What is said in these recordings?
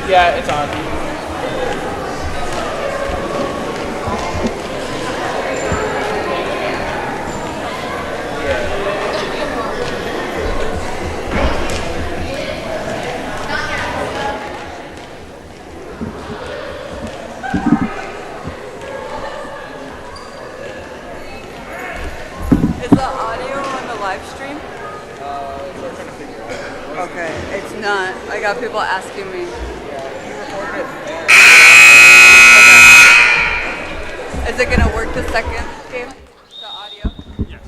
Yeah, it's on. Is the audio on the live stream? We're trying to figure it out. Okay, it's not. I got people asking me. Yeah, you recorded it. Okay. Is it gonna work the second game? The audio? Yes.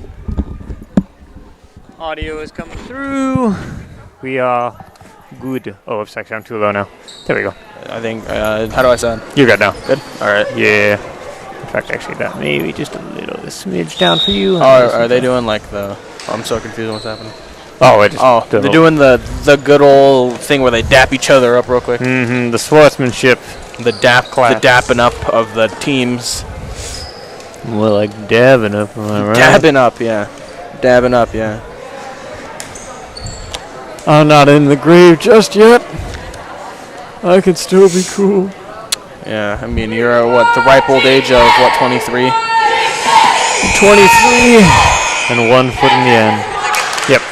Audio is coming through. We are good. Oh, oops, actually, I'm too low now. There we go. I think, how do I sound? You're good now. Good? Alright. Yeah. In fact, actually, that maybe just a little smidge down for you. Oh, are they doing like the... I'm so confused on what's happening. Oh, I just they're doing the good old thing where they dap each other up real quick. Mm-hmm, the sportsmanship. The dapping up of the teams. Well, like dabbing up, am I right? Dabbing up, yeah. Dabbing up, yeah. I'm not in the grave just yet. I can still be cool. Yeah, I mean, you're at what, the ripe old age of what, 23? 23 and 1 foot in the end. Yep.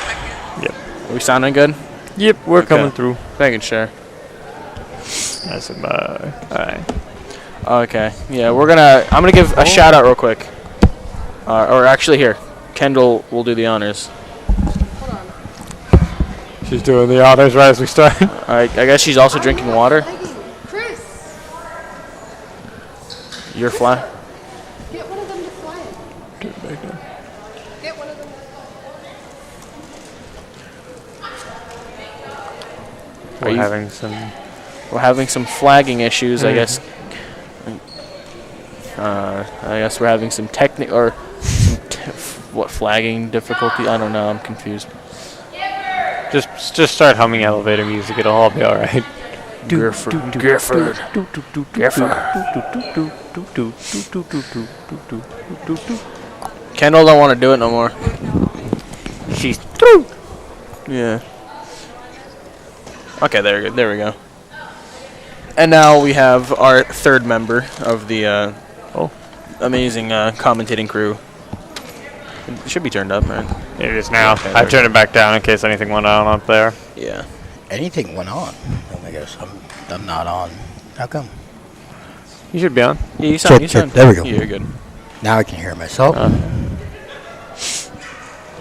Are we sounding good? Yep, we're coming through. Making sure. That's about alright. Okay, yeah, I'm gonna give a shout out real quick. Or actually here, Kendall will do the honors. She's doing the honors right as we start. I guess she's also drinking water. Chris, You're fly. get one of them to fly it. Get one of them to fly it. We're having some flagging issues, I guess. I guess we're having some flagging difficulty. I don't know. I'm confused. Just start humming elevator music. It'll all be all right. Gifford. Kendall don't want to do it no more. She's through. Yeah. Okay, there we go. And now we have our third member of the amazing commentating crew. It should be turned up, right? It is now. Okay, I turned it back down in case anything went on up there. Yeah. Anything went on. Oh my gosh, I'm not on. How come? You should be on. Yeah, you sound. Check. There we go. You're good. Now I can hear myself.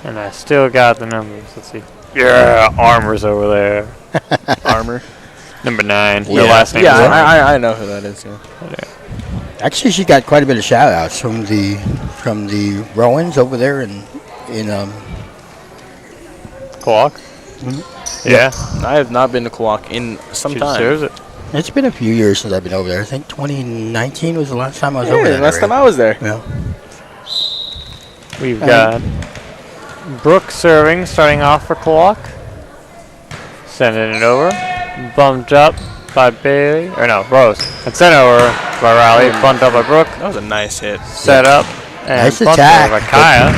And I still got the numbers. Let's see. Yeah, Armor's over there. Armor. Number 9. Yeah. Their last name Yeah, is Armor. I know who that is. Yeah. Actually, she got quite a bit of shout outs from the Rowans over there in Klawock? Mm-hmm. Yeah. I have not been to Klawock in some She time. deserves it. It's been a few years since I've been over there. I think 2019 was the last time I was over there. Last time I was there. Yeah. We've got Brooke serving, starting off for Klawock. Sending it over. Bumped up by Bailey. Or no, Rose. And sent over by Riley. Bumped up by Brooke. That was a nice hit. Set up. And Nice bumped attack. over by Kaya.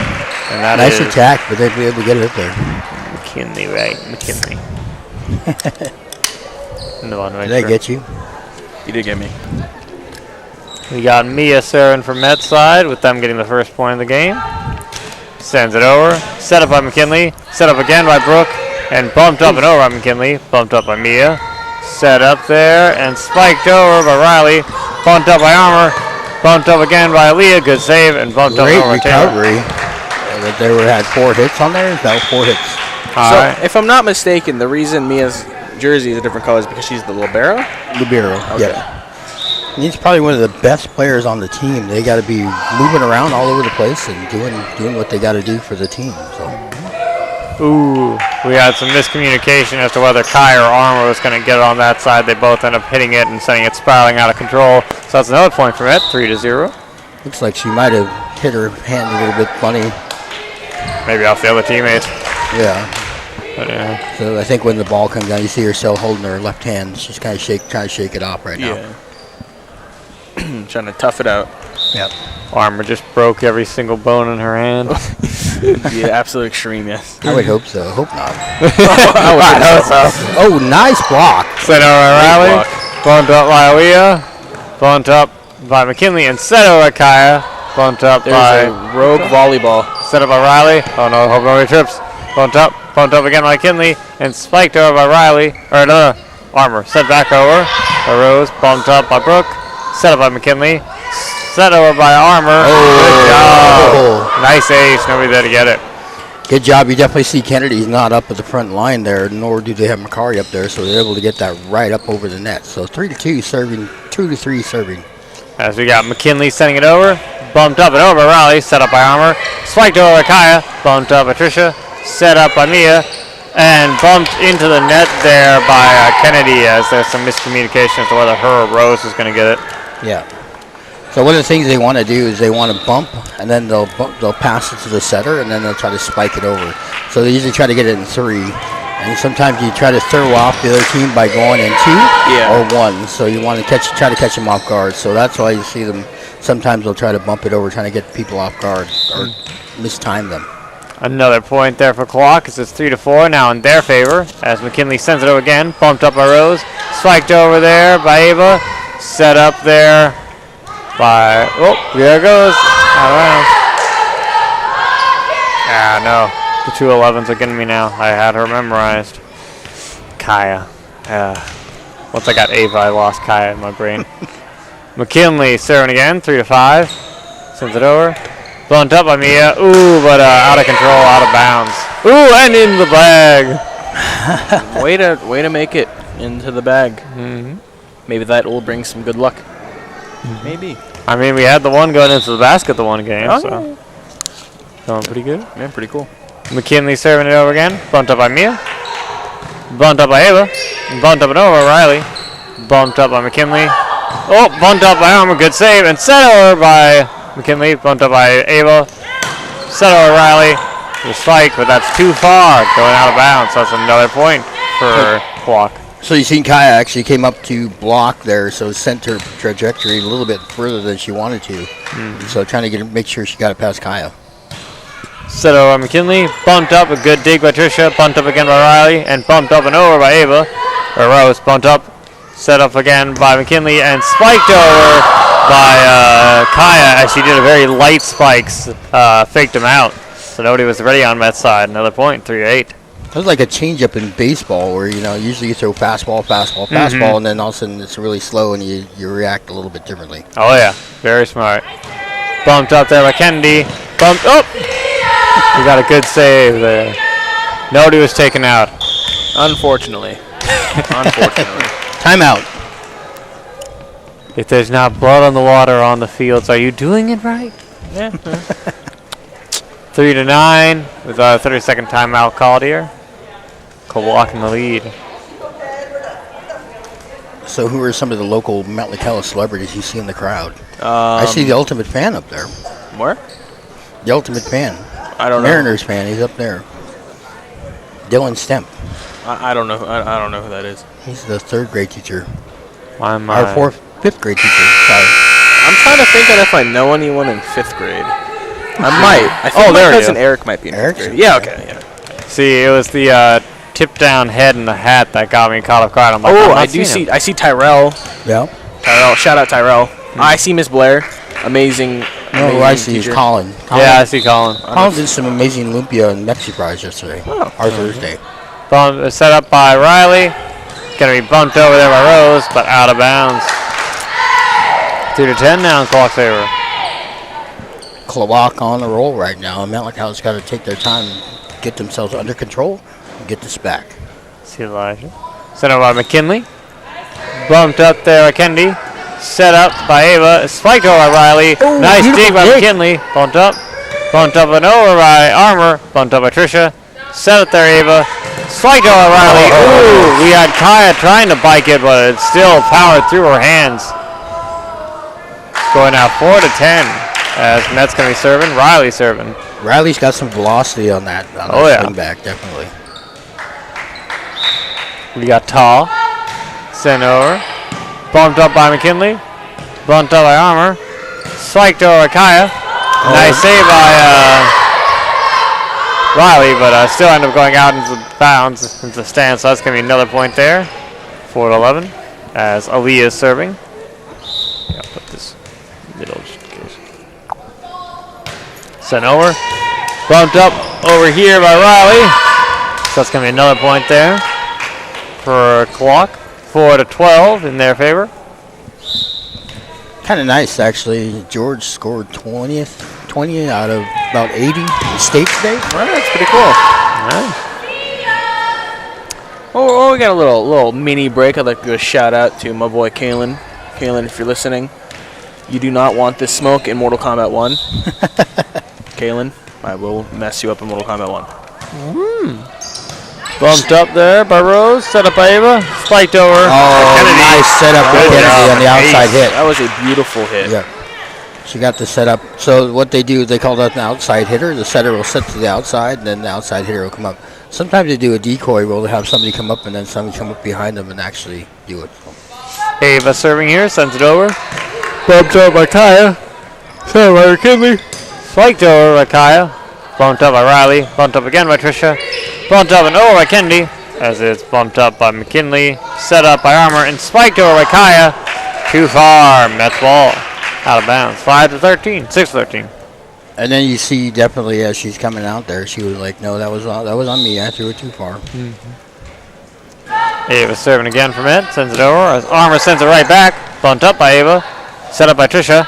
And that Nice is attack, but they'd be able to get it up there. McKinley, right? McKinley. No one right Did I there. get you? You did get me. We got Mia serving from Met's side with them getting the first point of the game. Sends it over. Set up by McKinley. Set up again by Brooke. And bumped up and over by McKinley. Bumped up by Mia. Set up there and spiked over by Riley. Bumped up by Armor. Bumped up again by Aaliyah. Good save. And bumped Great up over Taylor. recovery. They had 4 hits on there. No, 4 hits. All So, right. if I'm not mistaken, the reason Mia's jersey is a different color is because she's the libero. Libero. Okay. Yeah. He's probably one of the best players on the team. They got to be moving around all over the place and doing what they got to do for the team. So. Ooh, we had some miscommunication as to whether Kai or Armor was going to get it on that side. They both end up hitting it and sending it spiraling out of control. So that's another point for Met, 3-0. Looks like she might have hit her hand a little bit funny. Maybe off the other teammates. Yeah. But, So I think when the ball comes down, you see her still holding her left hand. She's kind of trying to shake it off right now. Yeah. Trying to tough it out. Yep. Armor just broke every single bone in her hand. Yeah, absolute extreme, yes. I would hope so. Hope not. I would hope so. Oh, nice block. Sent over Riley. Block. Bumped up by Aaliyah. Bumped up by McKinley and set over by Kaya. Bumped up There's by a rogue volleyball. set up by Riley. Oh no, hope nobody trips. Bumped up again by McKinley and spiked over by Riley. Or no, Armor. Set back over by Rose. Bumped up by Brooke. Set up by McKinley. Set over by Armor. Good job. Nice ace. Nobody there to get it. Good job. You definitely see Kennedy's not up at the front line there, nor do they have Macari up there, so they're able to get that right up over the net. So 3-2 serving, 2-3 serving. As we got McKinley sending it over. Bumped up and over by Riley. Set up by Armor. Spiked over by Kaya. Bumped up by Tricia. Set up by Mia. And bumped into the net there by Kennedy, as there's some miscommunication as to whether her or Rose is going to get it. Yeah. So one of the things they want to do is they want to bump, and then they'll pass it to the setter, and then they'll try to spike it over. So they usually try to get it in 3. And sometimes you try to throw off the other team by going in 2 or 1. So you want to try to catch them off guard. So that's why you see them. Sometimes they'll try to bump it over, trying to get people off guard or mistime them. Another point there for Klawock, as it's 3-4 now in their favor, as McKinley sends it over again. Bumped up by Rose. Spiked over there by Ava. Set up there by, oh, there it goes. All right. Ah, no. The 2 11s are getting me now. I had her memorized. Kaya. Once I got Ava, I lost Kaya in my brain. McKinley serving again, 3-5. Sends it over. Bumped up by Mia. Ooh, but out of control, out of bounds. Ooh, and in the bag. Way to make it into the bag. Mm-hmm. Maybe that will bring some good luck. Maybe. I mean, we had the one going into the basket the one game, Oh. so going pretty good. Yeah, pretty cool. McKinley serving it over again. Bumped up by Mia. Bumped up by Ava. Bumped up and over by Riley. Bumped up by McKinley. Oh, bumped up by Armor. Good save. And set over by McKinley. Bumped up by Ava. Set over Riley. The spike, but that's too far. Going out of bounds. So that's another point for Klawock. So you seen Kaya actually came up to block there, so sent her trajectory a little bit further than she wanted to. So trying to make sure she got it past Kaya. Set over by McKinley. Bumped up. A good dig by Tricia. Bumped up again by Riley. And bumped up and over by Ava. Or Rose. Bumped up. Set up again by McKinley. And spiked over by Kaya, as she did a very light spikes. Faked him out. So nobody was ready on Met's side. Another point. 3-8. It was like a changeup in baseball where, usually you throw fastball, and then all of a sudden it's really slow and you react a little bit differently. Oh, yeah. Very smart. Bumped up there by Kennedy. Bumped up. We got a good save there. Nobody was taken out. Unfortunately. Unfortunately. Timeout. If there's not blood on the water or on the fields, are you doing it right? Yeah. 3-9 with a 30-second timeout called here. Klawock in the lead. So who are some of the local Metlakatla celebrities you see in the crowd? I see the Ultimate Fan up there. Where? The Ultimate Fan. I don't know. Mariners fan, he's up there. Dylan Stemp. I don't know. I don't know who that is. He's the 3rd grade teacher. Why am Or I? 5th grade teacher. Sorry. I'm trying to think if I know anyone in 5th grade. I might. I think Oh, there my it cousin is. Eric might be in 5th Eric's? grade. Yeah. Okay. Yeah. See, it was the tip-down head and the hat that got me caught off guard. I'm like, Oh, I'm not I do seeing see. him. I see Tyrell. Yeah. Tyrell. Shout out Tyrell. I see Miss Blair. Amazing. No, amazing I see is teacher. Colin. Yeah, I see Colin. Colin did some amazing lumpia and Mexi fries yesterday. Or Thursday. Set up by Riley. Gonna be bumped over there by Rose, but out of bounds. 2-10 now in Klawock's favor. Klawock on the roll right now. Metlakatla's got to take their time and get themselves under control and get this back. See Elijah. Set up by McKinley. Bumped up there by Kennedy. Set up by Ava. Spiked over by Riley. Oh, Nice beautiful dig by dig. McKinley. Bumped up. Bumped up and over by Armor. Bumped up by Tricia. Set up there, Ava. Spiked over by Riley. Ooh, we had Kaya trying to bike it, but it still powered through her hands. Going now 4-10 as Met's going to be serving. Riley serving. Riley's got some velocity on that, Oh, yeah. swing back, definitely. We got Tall. Sent over. Bumped up by McKinley. Bumped up by Armor. Spiked over by Kaya. Nice save by Riley, but still ended up going out into the bounds, into the stand, so that's going to be another point there. 4-11. as Aaliyah is serving. Yeah, put this middle just in case. Sent over. Bumped up over here by Riley. So that's going to be another point there for Klawock. 4-12 in their favor. Kind of nice, actually. George scored 20 out of about 80 in state today. Well, that's pretty cool. Nice. Oh, we got a little mini break. I'd like to give a shout out to my boy Kalen. Kalen, if you're listening, you do not want this smoke in Mortal Kombat 1. Kalen, I will mess you up in Mortal Kombat 1. Bumped up there by Rose. Set up by Ava. Spiked over. Oh, Kennedy. nice setup by Good Kennedy job. on the outside Ace. hit. That was a beautiful hit. Yeah. She got the setup. So what they do, they call that an outside hitter. The setter will set to the outside, and then the outside hitter will come up. Sometimes they do a decoy where they'll have somebody come up and then somebody come up behind them and actually do it. Ava serving here. Sends it over. Bumped over by Kaya. Set up by McKinley. Spiked over by Kaya. Bumped up by Riley. Bumped up again by Trisha. Bumped up and over by Kennedy. As it's bumped up by McKinley. Set up by Armour and spiked over by Kaya. Too far. Mets ball. Out of bounds. 5-13. 6-13. And then you see definitely as she's coming out there, she was like, "No, that was on me. I threw it too far." Ava serving again from it. Sends it over. As Armour sends it right back. Bumped up by Ava. Set up by Trisha.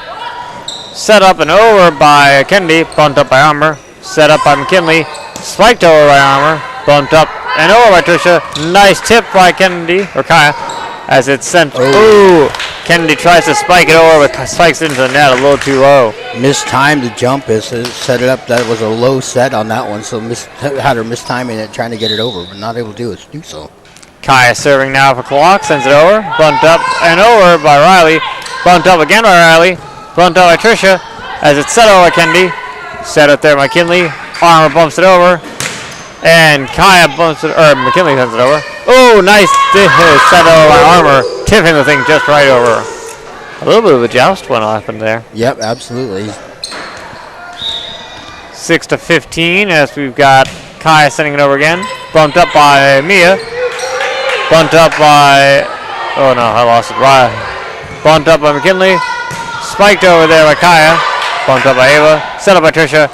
Set up and over by Kennedy. Bumped up by Armour. Set up by McKinley. Spiked over by Armour. Bumped up and over by Trisha. Nice tip by Kennedy or Kaya. As it's sent. Ooh. Kennedy tries to spike it over, but spikes into the net a little too low. Mistimed the jump is set it up. That was a low set on that one, so had her mistiming it, trying to get it over, but not able to do so. Kaya serving now for Klawock. Sends it over. Bumped up and over by Riley. Bumped up again by Riley. Bumped up by Trisha. As it's set over by Kennedy. Set up there by McKinley. Armour bumps it over. And Kaya bumps it, or McKinley sends it over. Oh, nice set over by Armour. Tipping the thing just right over. A little bit of a joust went happened there. Yep, absolutely. 6-15 as we've got Kaya sending it over again. Bumped up by Mia. Bumped up by, oh no, I lost it. Bumped up by McKinley. Spiked over there by Kaya. Bumped up by Ava. Set up by Trisha.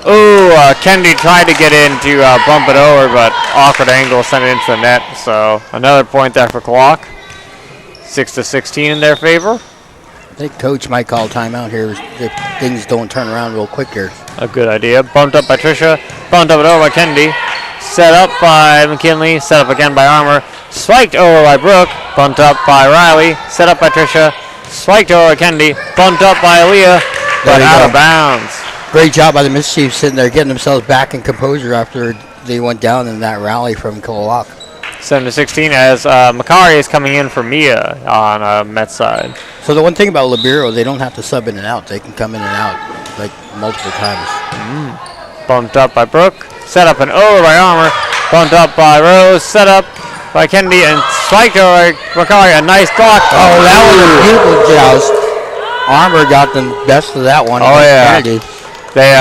Ooh, Kennedy tried to get in to bump it over, but awkward angle sent it into the net. So another point there for Klawock. 6-16 in their favor. I think coach might call timeout here if things don't turn around real quick here. A good idea. Bumped up by Trisha. Bumped up and over by Kennedy. Set up by McKinley. Set up again by Armour. Spiked over by Brooke. Bumped up by Riley. Set up by Trisha. Spiked over by Kennedy. Bumped up by Aaliyah. But out of bounds. Great job by the Miss Chiefs sitting there getting themselves back in composure after they went down in that rally from Klawock. 7-16 as Makari is coming in for Mia on Met's side. So the one thing about Libero, they don't have to sub in and out. They can come in and out like multiple times. Bumped up by Brooke. Set up and over by Armour. Bumped up by Rose. Set up by Kennedy and spiked over by Makari. A nice block. Oh, that was a beautiful joust. Armour got the best of that one. Oh, yeah. Kennedy. They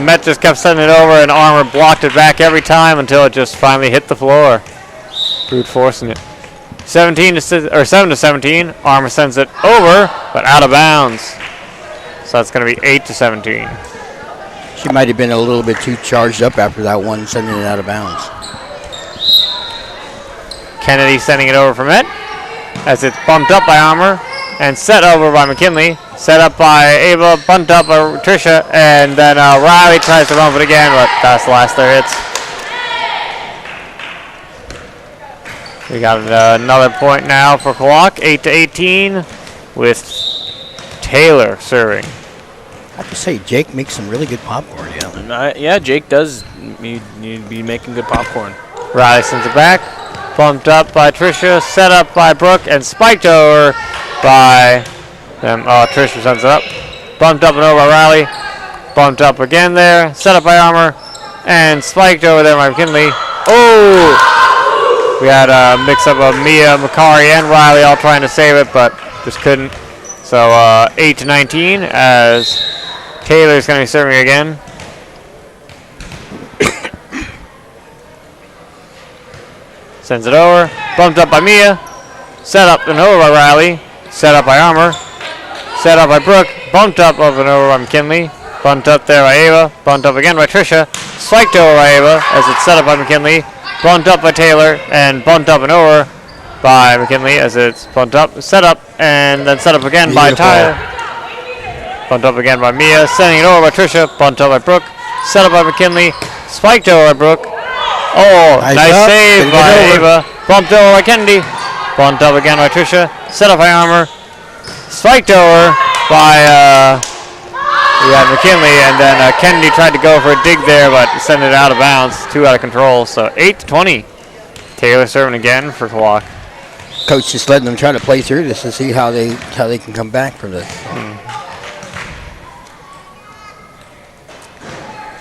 Met just kept sending it over, and Armour blocked it back every time until it just finally hit the floor. Brute forcing it. 7-17. Armour sends it over, but out of bounds. So that's going to be 8-17. She might have been a little bit too charged up after that one, sending it out of bounds. Kennedy sending it over from it, as it's bumped up by Armour and set over by McKinley. Set up by Ava, bumped up by Trisha, and then Riley tries to bump it again, but that's the last their hits. We got another point now for Klawock, 8-18, with Taylor serving. I have to say, Jake makes some really good popcorn. Yeah. Yeah, Jake does need to be making good popcorn. Riley sends it back, bumped up by Trisha, set up by Brooke, and spiked over by them. Oh, Trisha sends it up, bumped up and over by Riley, bumped up again there, set up by Armour, and spiked over there by McKinley. Oh! We had a mix-up of Mia, Makari, and Riley all trying to save it, but just couldn't. So 8-19 as Taylor's going to be serving again. Sends it over. Bumped up by Mia. Set up and over by Riley. Set up by Armour. Set up by Brooke. Bumped up and over by McKinley. Bumped up there by Ava. Bumped up again by Trisha. Spiked over by Ava as it's set up by McKinley. Bumped up by Taylor. And bumped up and over by McKinley as it's bumped up. Set up and then set up again by Tyler. Bumped up again by Mia. Sending it over by Trisha. Bumped up by Brooke. Set up by McKinley. Spiked over by Brooke. Oh, nice save by Ava. Bumped over by Kennedy. Bumped up again by Trisha. Set up by Armour. Spiked over by McKinley, and then Kennedy tried to go for a dig there, but sent it out of bounds. 2 out of control, so 8-20. Taylor serving again for Klawock. Coach just letting them try to play through this to see how they can come back from this.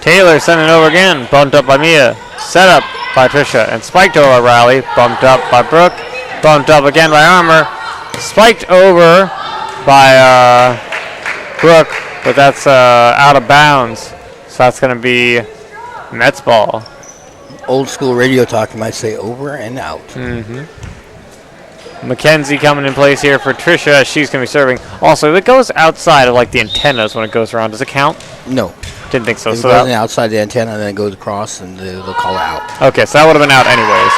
Taylor sending it over again. Bumped up by Mia. Set up by Trisha, and spiked over by Riley. Bumped up by Brooke. Bumped up again by Armour. Spiked over by Brooke, but that's out of bounds. So that's going to be Mets ball. Old school radio talk, you might say over and out. Mackenzie coming in place here for Trisha. She's going to be serving. Also, if it goes outside of like the antennas when it goes around, does it count? No. Didn't think so. It goes outside the antenna and then it goes across and they'll call it out. Okay, so that would have been out anyways,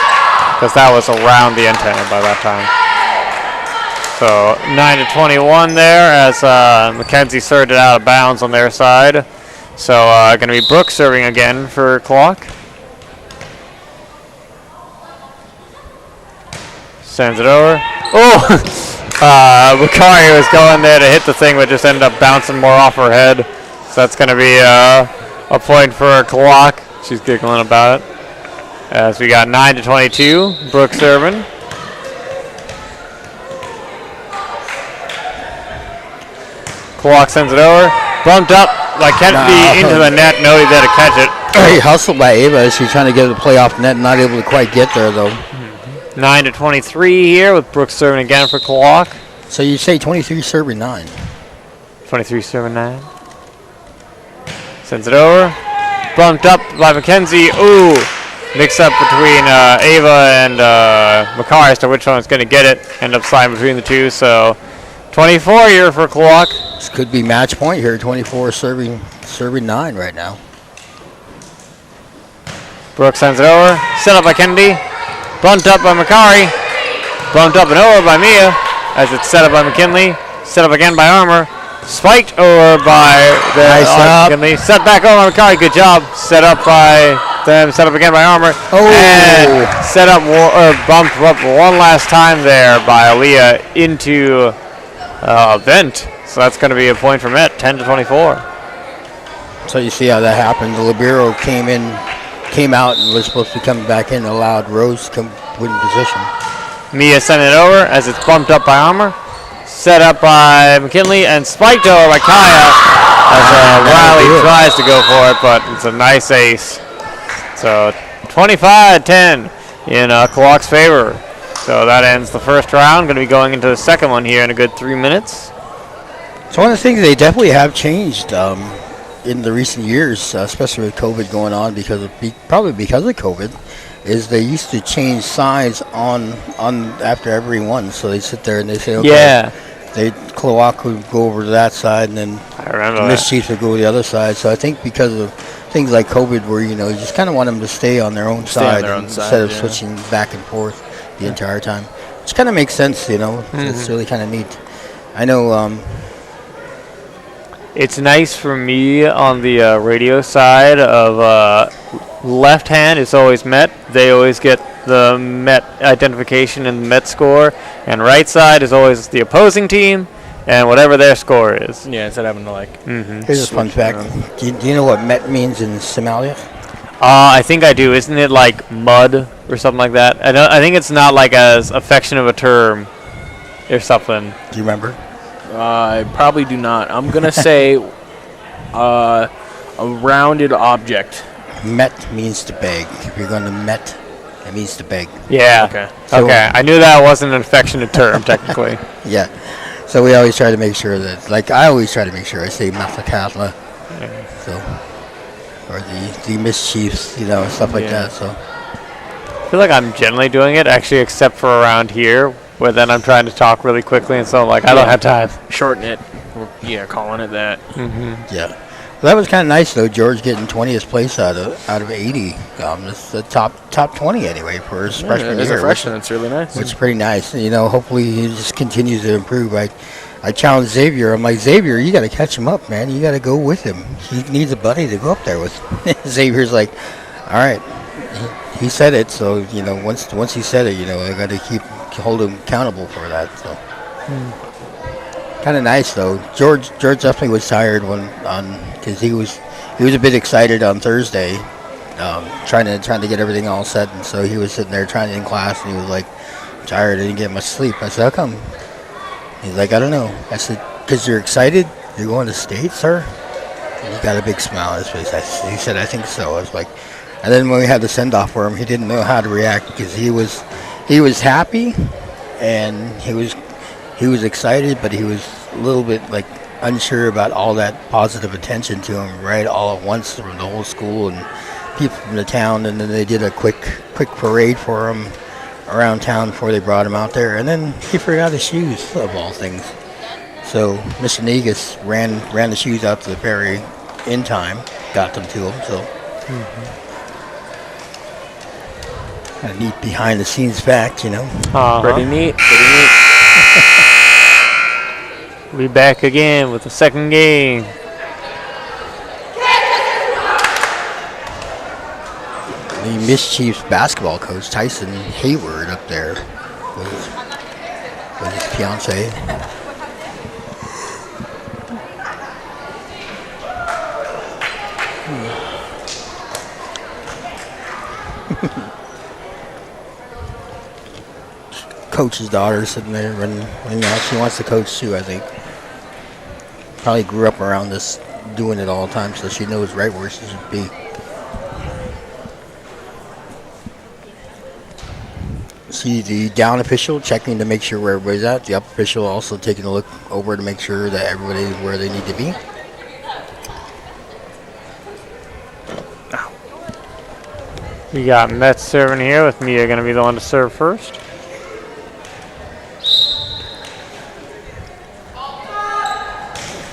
because that was around the antenna by that time. So 9-21 there as Mackenzie served it out of bounds on their side. So going to be Brooke serving again for Klawock. Sends it over. Oh! Bakari was going there to hit the thing, but just ended up bouncing more off her head. So that's going to be a point for Klawock. She's giggling about it. As we got 9-22, Brooke serving. Klawock sends it over. Bumped up by Kennedy into the net. Nobody there to catch it. Very hustled by Ava as she's trying to get it to play off net, not able to quite get there though. 9-23 here with Brooke serving again for Klawock. So you say 23 serving 9. 23 serving 9. Sends it over. Bumped up by Mackenzie. Ooh. Mix up between Ava and Makari as to which one is going to get it. End up sliding between the two. So 24 here for Klawock. This could be match point here. 24 serving 9 right now. Brooke sends it over. Set up by Kennedy. Bumped up by Makari. Bumped up and over by Mia as it's set up by McKinley. Set up again by Armour. Spiked over by McKinley. Set back over by Makari. Good job. Set up by them. Set up again by Armour. Oh. And set up bumped up one last time there by Aaliyah into vent. So that's going to be a point for Met. 10-24. So you see how that happened. The libero came out and was supposed to be coming back in, allowed Rose to put in position. Mia sent it over as it's bumped up by Armour. Set up by McKinley and spiked over by Kaya as Riley tries to go for it, but it's a nice ace. So 25-10 in Klawock's favor. So that ends the first round. Going to be going into the second one here in a good 3 minutes. So one of the things they definitely have changed in the recent years, especially with COVID going on, probably because of COVID, is they used to change sides on after every one. So they sit there and they say, okay, Klawock would go over to that side, and then the Mischiefs would go to the other side. So I think because of things like COVID, where you just kind of want them to stay on their own side instead of switching back and forth the entire time, which kind of makes sense. It's really kind of neat. I know. It's nice for me on the radio side of left hand is always Met. They always get the Met identification and the Met score. And right side is always the opposing team and whatever their score is. Yeah, instead of having to Here's a fun fact. Do you know what Met means in Somalia? I think I do. Isn't it like mud or something like that? I think it's not like as affectionate of a term or something. Do you remember? I probably do not. I'm going to say a rounded object. Met means to beg. If you're going to Met, it means to beg. Yeah. Okay. So I knew that wasn't an affectionate term, technically. Yeah. So we always try to make sure that, I always try to make sure I say Metlakatla. So, or the Mischiefs, stuff like that. So I feel like I'm generally doing it, actually, except for around here where then I'm trying to talk really quickly, and so I'm like, I don't have time. Shorten it. Yeah, calling it that. Yeah. Well, that was kind of nice though. George getting 20th place out of 80. It's the top 20 anyway for his freshman As year. a freshman, it's really nice. Which is pretty nice. You know, hopefully he just continues to improve. I challenged Xavier. I'm like, Xavier, you got to catch him up, man. You got to go with him. He needs a buddy to go up there with. Xavier's like, all right. He said it, so you know, once he said it, you know, I got to hold him accountable for that. So. Kind of nice though. George definitely was tired because he was a bit excited on Thursday, trying to get everything all set, and so he was sitting there in class, and he was like tired, didn't get much sleep. I said, how come? He's like, I don't know. I said, because you're excited, you're going to state, sir. And he got a big smile on his face. He said, I think so. I was like, and then when we had the send off for him, he didn't know how to react because he was happy, and he was excited, but he was a little bit like unsure about all that positive attention to him right all at once from the whole school and people from the town. And then they did a quick parade for him around town before they brought him out there. And then he forgot his shoes, of all things. So Mr. Negus ran the shoes out to the ferry in time, got them to him. So a neat behind the scenes fact, you know. Pretty neat. We back again with the second game. The Mischiefs basketball coach, Tyson Hayward, up there with his fiance. Coach's daughter sitting there running out. She wants to coach too, I think. Probably grew up around this, doing it all the time, so she knows right where she should be. See the down official checking to make sure where everybody's at. The up official also taking a look over to make sure that everybody's where they need to be. We got Mets serving here with Mia going to be the one to serve first.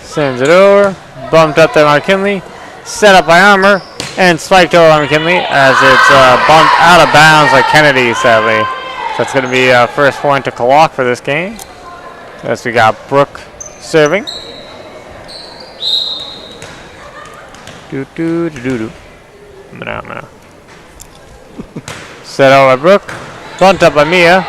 Sends it over, bumped up there by McKinley, set up by Armour, and spiked over by McKinley as it's bumped out of bounds by Kennedy, sadly. So it's going to be first point to Klawock for this game. As we got Brooke serving. Set over by Brooke, bumped up by Mia,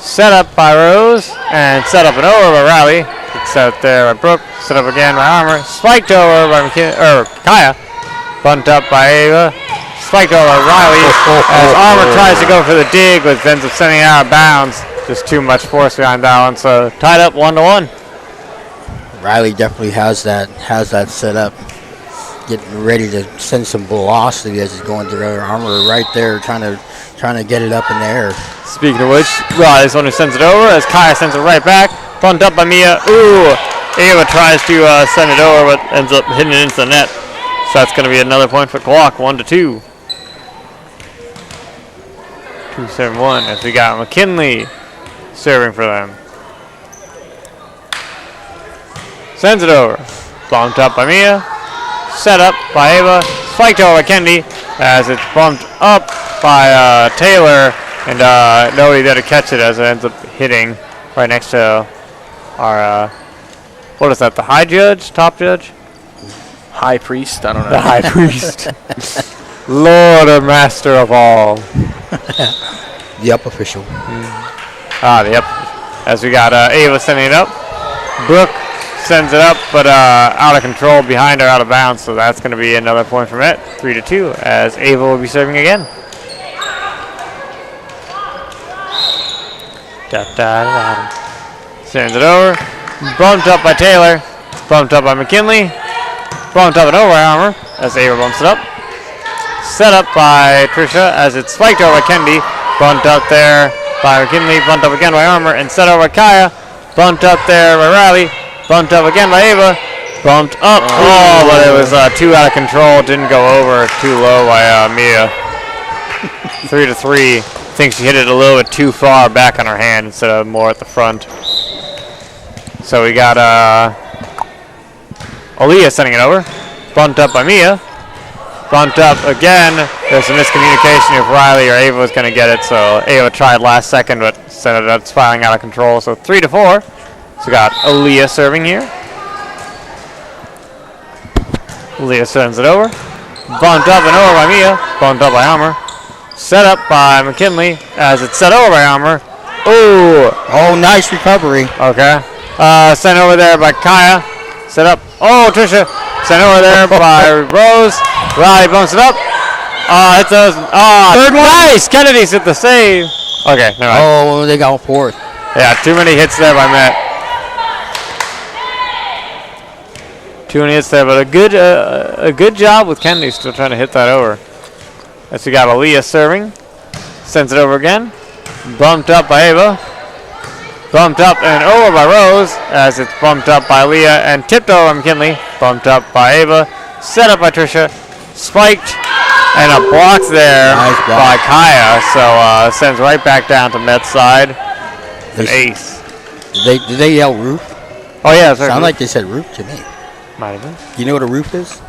set up by Rose, and set up and over by Riley. It's out there by Brooke, set up again by Armour, spiked over by Kaya, bumped up by Ava, spiked over by Riley, as Armour tries to go for the dig, but ends up sending it out of bounds. Just too much force behind that one, so tied up 1-1. Riley definitely has that set up, getting ready to send some velocity as he's going through Armour right there, trying to get it up in the air. Speaking of which, Riley's the one who sends it over, as Kaya sends it right back. Bumped up by Mia. Ooh! Ava tries to send it over, but ends up hitting it into the net. So that's going to be another point for Klawock, 1-2. 2-7-1 as we got McKinley serving for them. Sends it over. Bumped up by Mia. Set up by Ava. Spiked over by Kennedy as it's bumped up by Taylor. And nobody there to catch it as it ends up hitting right next to our, what is that, the high judge, top judge? High priest, I don't know. The high priest. Lord or master of all. The up official. The up. As we got Ava sending it up. Brooke sends it up, but out of control behind her, out of bounds. So that's going to be another point for Met, 3-2, as Ava will be serving again. Sends it over. Bumped up by Taylor. Bumped up by McKinley. Bumped up and over by Armour as Ava bumps it up. Set up by Trisha as it's spiked over by Kennedy. Bumped up there by McKinley. Bumped up again by Armour and set over by Kaya. Bumped up there by Riley. Bumped up again by Ava. Bumped up. Oh, but it was too out of control. Didn't go over. Too low by Mia. 3-3 think she hit it a little bit too far back on her hand instead of more at the front. So we got Aaliyah sending it over. Bumped up by Mia. Bumped up again. There's a miscommunication if Riley or Ava was going to get it. So Ava tried last second, but ended up spiraling out of control. So 3-4. So we got Aaliyah serving here. Aaliyah sends it over. Bumped up and over by Mia. Bumped up by Hammer. Set up by McKinley as it's set over by Hammer. Ooh. Oh, nice recovery. Okay. Sent over there by Kaya. Set up. Oh, Trisha. Sent over there by Rose. Riley bumps it up. Hits those. Third one. Nice. Kennedy's hit the save. Okay, never mind. Oh, they got fourth. Yeah, too many hits there by Matt. Too many hits there, but a good job with Kennedy still trying to hit that over. As we got Aaliyah serving. Sends it over again. Bumped up by Ava. Bumped up and over by Rose as it's bumped up by Leah and tipped over by McKinley. Bumped up by Ava. Set up by Trisha. Spiked and a block there nice block by Kaya. So sends right back down to Met's side. An ace. Did they yell roof? Oh yeah, sorry. Sound like they said roof to me. Might have been. You know what a roof is?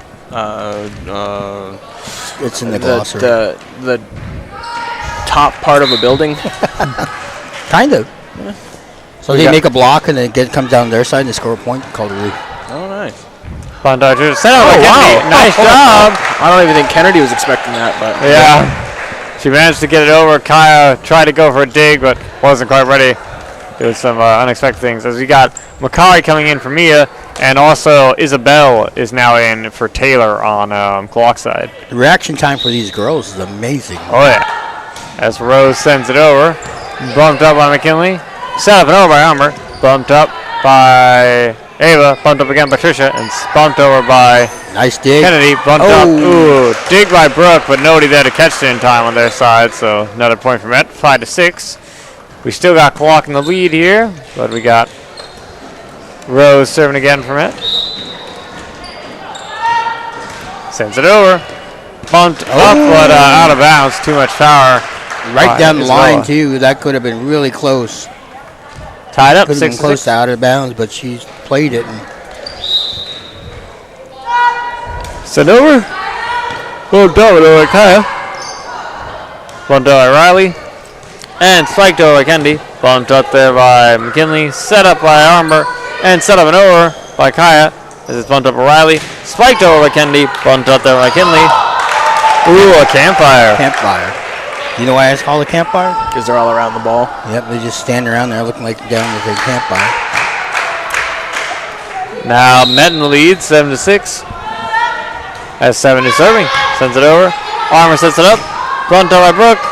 It's in the glossary. The top part of a building. Kind of. Yeah. So they make a block and then it comes down their side and they score a point called a roof. Oh, nice. Fun Dodger. Set up by Kennedy. Wow. Nice job. I don't even think Kennedy was expecting that, but Yeah. She managed to get it over. Kaya tried to go for a dig, but wasn't quite ready. There was some unexpected things. As we got Makari coming in for Mia, and also Isabel is now in for Taylor on Klawock side. The reaction time for these girls is amazing. Oh, yeah. As Rose sends it over. Bumped up by McKinley. Set up and over by Hummer. Bumped up by Ava. Bumped up again by Trisha. And bumped over by nice dig. Kennedy. Bumped up. Ooh, dig by Brooke, but nobody there to catch it in time on their side. So another point for Met. 5-6. We still got Klawock in the lead here, but we got Rose serving again for Met. Sends it over. Bumped up, but out of bounds. Too much power. Right down the line, too. That could have been really close. Tied up. Could have been close to out of bounds, but she played it. And send over. Bumped up by Kaya. Bumped up by Riley. And spiked over by Kennedy. Bumped up there by McKinley. Set up by Armor. And set up and over by Kaya. As it's bumped up by Riley. Spiked over by Kennedy. Bumped up there by Kinley. Ooh, a campfire. Campfire. You know why it's called a campfire? Because they're all around the ball. Yep, they just stand around there looking like down with a campfire. Now Met in the lead, 7-6. As 7 is serving. Sends it over. Armor sets it up. Bumped up by Brooke.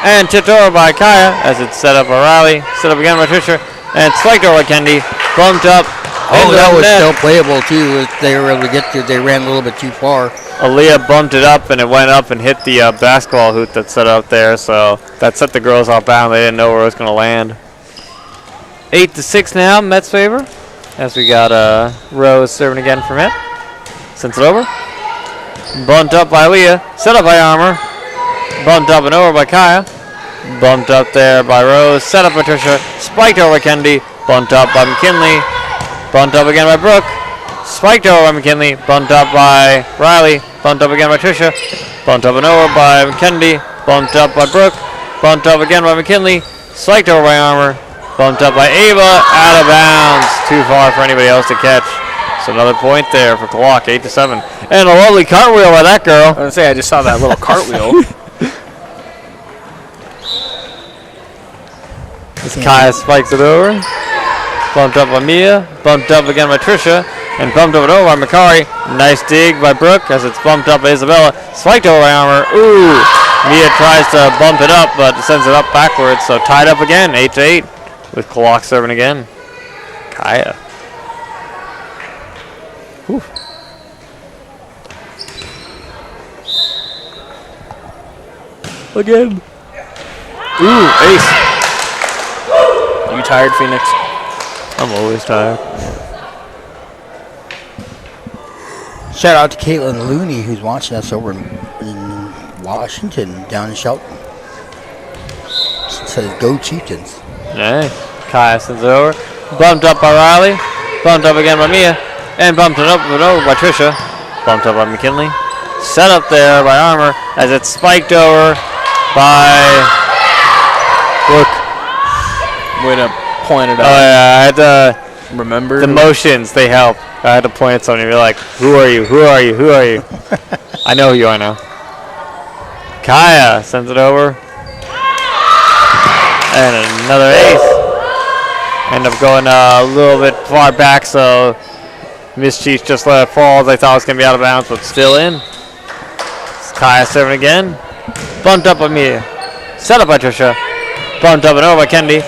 And tipped over by Kaya as it's set up by Riley. Set up again by Trisha. And spiked over by Kennedy. Bumped up. Oh, that was still playable too. They were able to get to. They ran a little bit too far. Aaliyah bumped it up and it went up and hit the basketball hoop that's set up there. So that set the girls off bound. They didn't know where it was going to land. 8-6 now, Mets favor. As we got Rose serving again for Met. Sends it over. Bumped up by Aaliyah. Set up by Armor. Bumped up and over by Kaya. Bumped up there by Rose. Set up by Trisha. Spiked over by Kennedy. Bumped up by McKinley. Bumped up again by Brooke. Spiked over by McKinley. Bumped up by Riley. Bumped up again by Trisha. Bumped up and over by Kennedy. Bumped up by Brooke. Bumped up again by McKinley. Spiked over by Armor. Bumped up by Ava. Out of bounds. Too far for anybody else to catch. So another point there for Klawock. 8-7. And a lovely cartwheel by that girl. I was going to say, I just saw that little cartwheel. As Kaya spikes it over. Bumped up by Mia. Bumped up again by Trisha. And bumped up and over by Makari. Nice dig by Brooke as it's bumped up by Isabella. Spiked over by Armor. Ooh. Mia tries to bump it up, but sends it up backwards. So tied up again. 8-8 with Klawock serving again. Kaya. Whew. Again. Ooh, ace. You tired, Phoenix? I'm always tired. Shout out to Caitlin Looney, who's watching us over in Washington, down in Shelton. says go Chieftains. Nice. Kaya sends it over. Bumped up by Riley. Bumped up again by Mia. And bumped it up and over by Trisha. Bumped up by McKinley. Set up there by Armour as it's spiked over by Brooke. Way to point it Oh, out. yeah. I had to. Remember? The motions, they help. I had to point at somebody and be like, who are you? Who are you? Who are you? I know who you are now. Kaya sends it over. And another ace. End up going a little bit far back, so Miss Chief just let it fall as I thought it was going to be out of bounds, but still in. It's Kaya serving again. Bumped up by Mia. Set up by Trisha. Bumped up and over by Kennedy.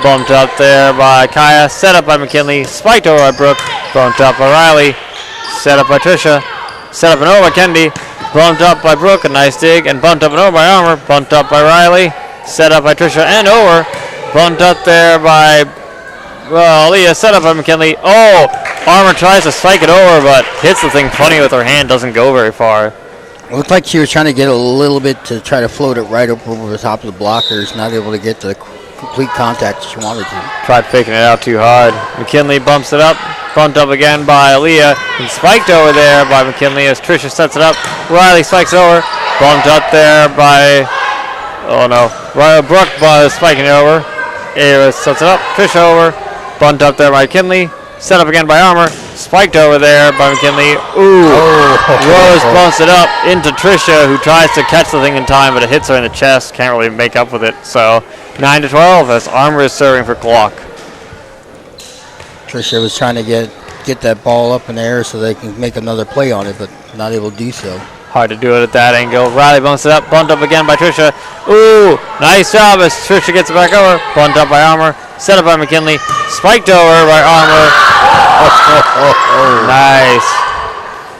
Bumped up there by Kaya. Set up by McKinley. Spiked over by Brooke. Bumped up by Riley. Set up by Trisha. Set up and over by Kennedy. Bumped up by Brooke. A nice dig. And bumped up and over by Armour. Bumped up by Riley. Set up by Trisha and over. Bumped up there by Leah. Set up by McKinley. Oh! Armour tries to spike it over, but hits the thing funny with her hand. Doesn't go very far. It looked like she was trying to get a little bit to try to float it right up over the top of the blockers. Not able to get the complete contact she wanted to. Tried faking it out too hard. McKinley bumps it up. Bumped up again by Aaliyah. And spiked over there by McKinley as Trisha sets it up. Riley spikes over. Bumped up there by... Oh no. Brooke spiking it over. Ava sets it up. Trisha over. Bumped up there by McKinley. Set up again by Armour. Spiked over there by McKinley. Ooh. Rose bumps it up into Trisha, who tries to catch the thing in time, but it hits her in the chest. Can't really make up with it. So 9-12 as Armour is serving for Klawock. Trisha was trying to get that ball up in the air so they can make another play on it, but not able to do so. Hard to do it at that angle. Riley bumps it up. Bumped up again by Trisha. Ooh. Nice job as Trisha gets it back over. Bumped up by Armour. Set up by McKinley. Spiked over by Armour. Nice.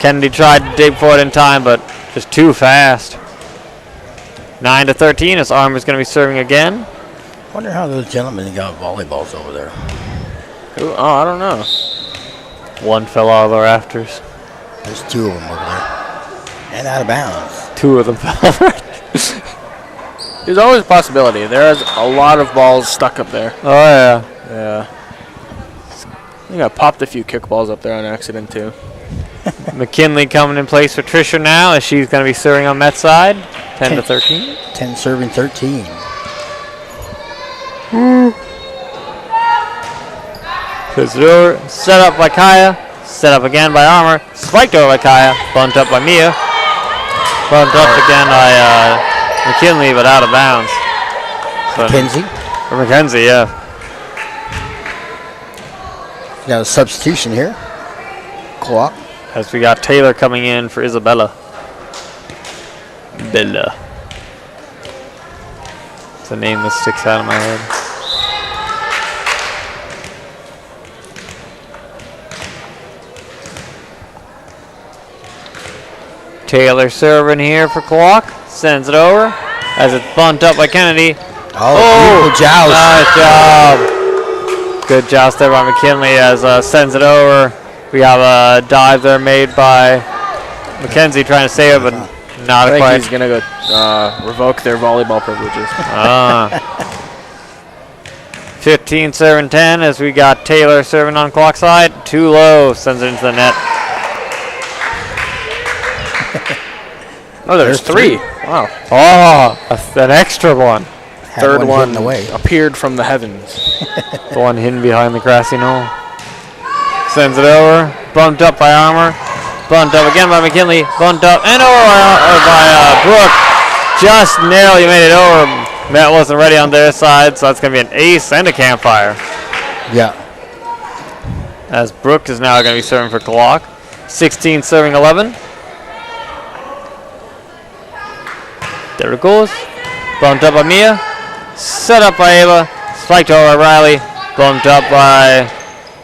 Kennedy tried to dig for it in time, but just too fast. 9-13 as Armour's going to be serving again. Wonder how those gentlemen got volleyballs over there. Ooh, oh, I don't know. One fell out of the rafters. There's two of them over there. And out of bounds. Two of them fell. There's always a possibility. There's a lot of balls stuck up there. Oh, yeah. Yeah. I think I popped a few kickballs up there on accident, too. McKinley coming in place for Trisha now as she's going to be serving on Met's side. 10-13. 10 serving 13. Set up by Kaya. Set up again by Armour. Spiked over by Kaya. Bumped up by Mia. Bumped up again by McKinley, but out of bounds. Mackenzie. For Mackenzie, yeah. Got a substitution here. Klawock. As we got Taylor coming in for Isabella. Bella. It's a name that sticks out of my head. Taylor serving here for Klawock. Sends it over as it's bumped up by Kennedy. Oh, beautiful joust. Nice job. Good joust there by McKinley as sends it over. We have a dive there made by Mackenzie trying to save it, but not I think quite. he's going to go revoke their volleyball privileges. 15 serving 10 as we got Taylor serving on Klawock side. Too low. Sends it into the net. Oh, there's three. Wow. Oh, an extra one. Third one hidden away. appeared from the heavens. The one hidden behind the grassy knoll. Sends it over. Bumped up by Armour. Bumped up again by McKinley. Bumped up and over by Brooke. Just narrowly made it over. Matt wasn't ready on their side, so that's going to be an ace and a campfire. Yeah. As Brooke is now going to be serving for Klawock. 16 serving 11. There it goes. Bumped up by Mia. Set up by Ava. Spiked over by Riley. Bumped up by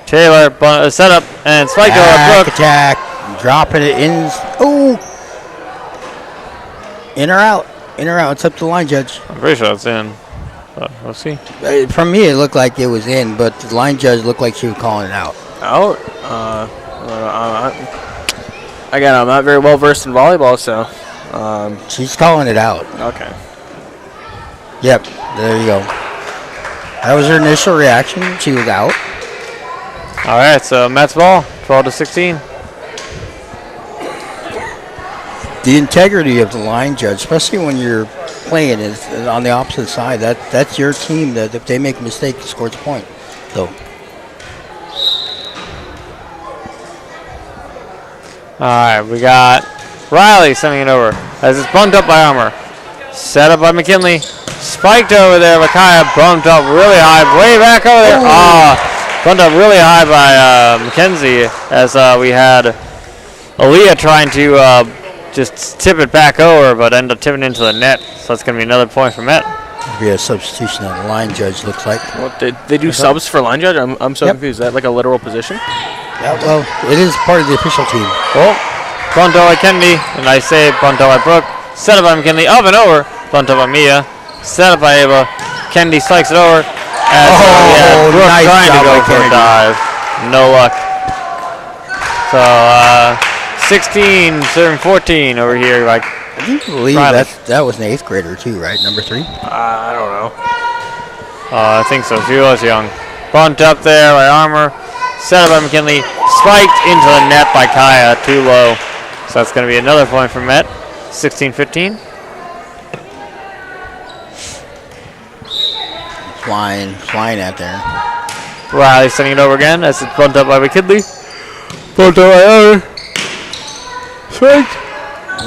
Taylor. Set up and spiked over by Brooke. Attack. Dropping it in. Oh. In or out? In or out? It's up to the line judge. I'm pretty sure it's in. But we'll see. From me, it looked like it was in, but the line judge looked like she was calling it out. Out? Again, I'm not very well versed in volleyball, so. She's calling it out. Okay. Yep. There you go. That was her initial reaction. She was out. All right, so Mets ball, 12-16. The integrity of the line judge, especially when you're playing is on the opposite side. That's your team. That if they make a mistake, it scores a point. So. All right, we got Riley sending it over as it's bumped up by Armour. Set up by McKinley. Spiked over there by Kaya. Bumped up really high. Way back over there. Bumped up really high by Mackenzie as we had Aaliyah trying to just tip it back over, but ended up tipping into the net. So that's going to be another point for Met. Be a substitution on the line judge, looks like. What, they do subs for line judge? I'm so confused. Is that like a literal position? Yeah, well, it is part of the official team. Well, bumped up by Kennedy, and I say bumped up by Brooke. Set up by McKinley, up and over. Bumped up by Mia. Set up by Ava. Kennedy strikes it over. As Brooke nice trying to job go by for a Kennedy. dive. No luck. So 16, serving 14 over here. Like, I do believe Riley. that was an 8th grader too, right? Number 3. I don't know. I think so. She was young. Bumped up there by Armour. Set up by McKinley. Spiked into the net by Kaya. Too low. So that's going to be another point for Met. 16-15. Flying out there. Riley sending it over again as it's bumped up by McKinley. Bumped up by Armour. Spiked.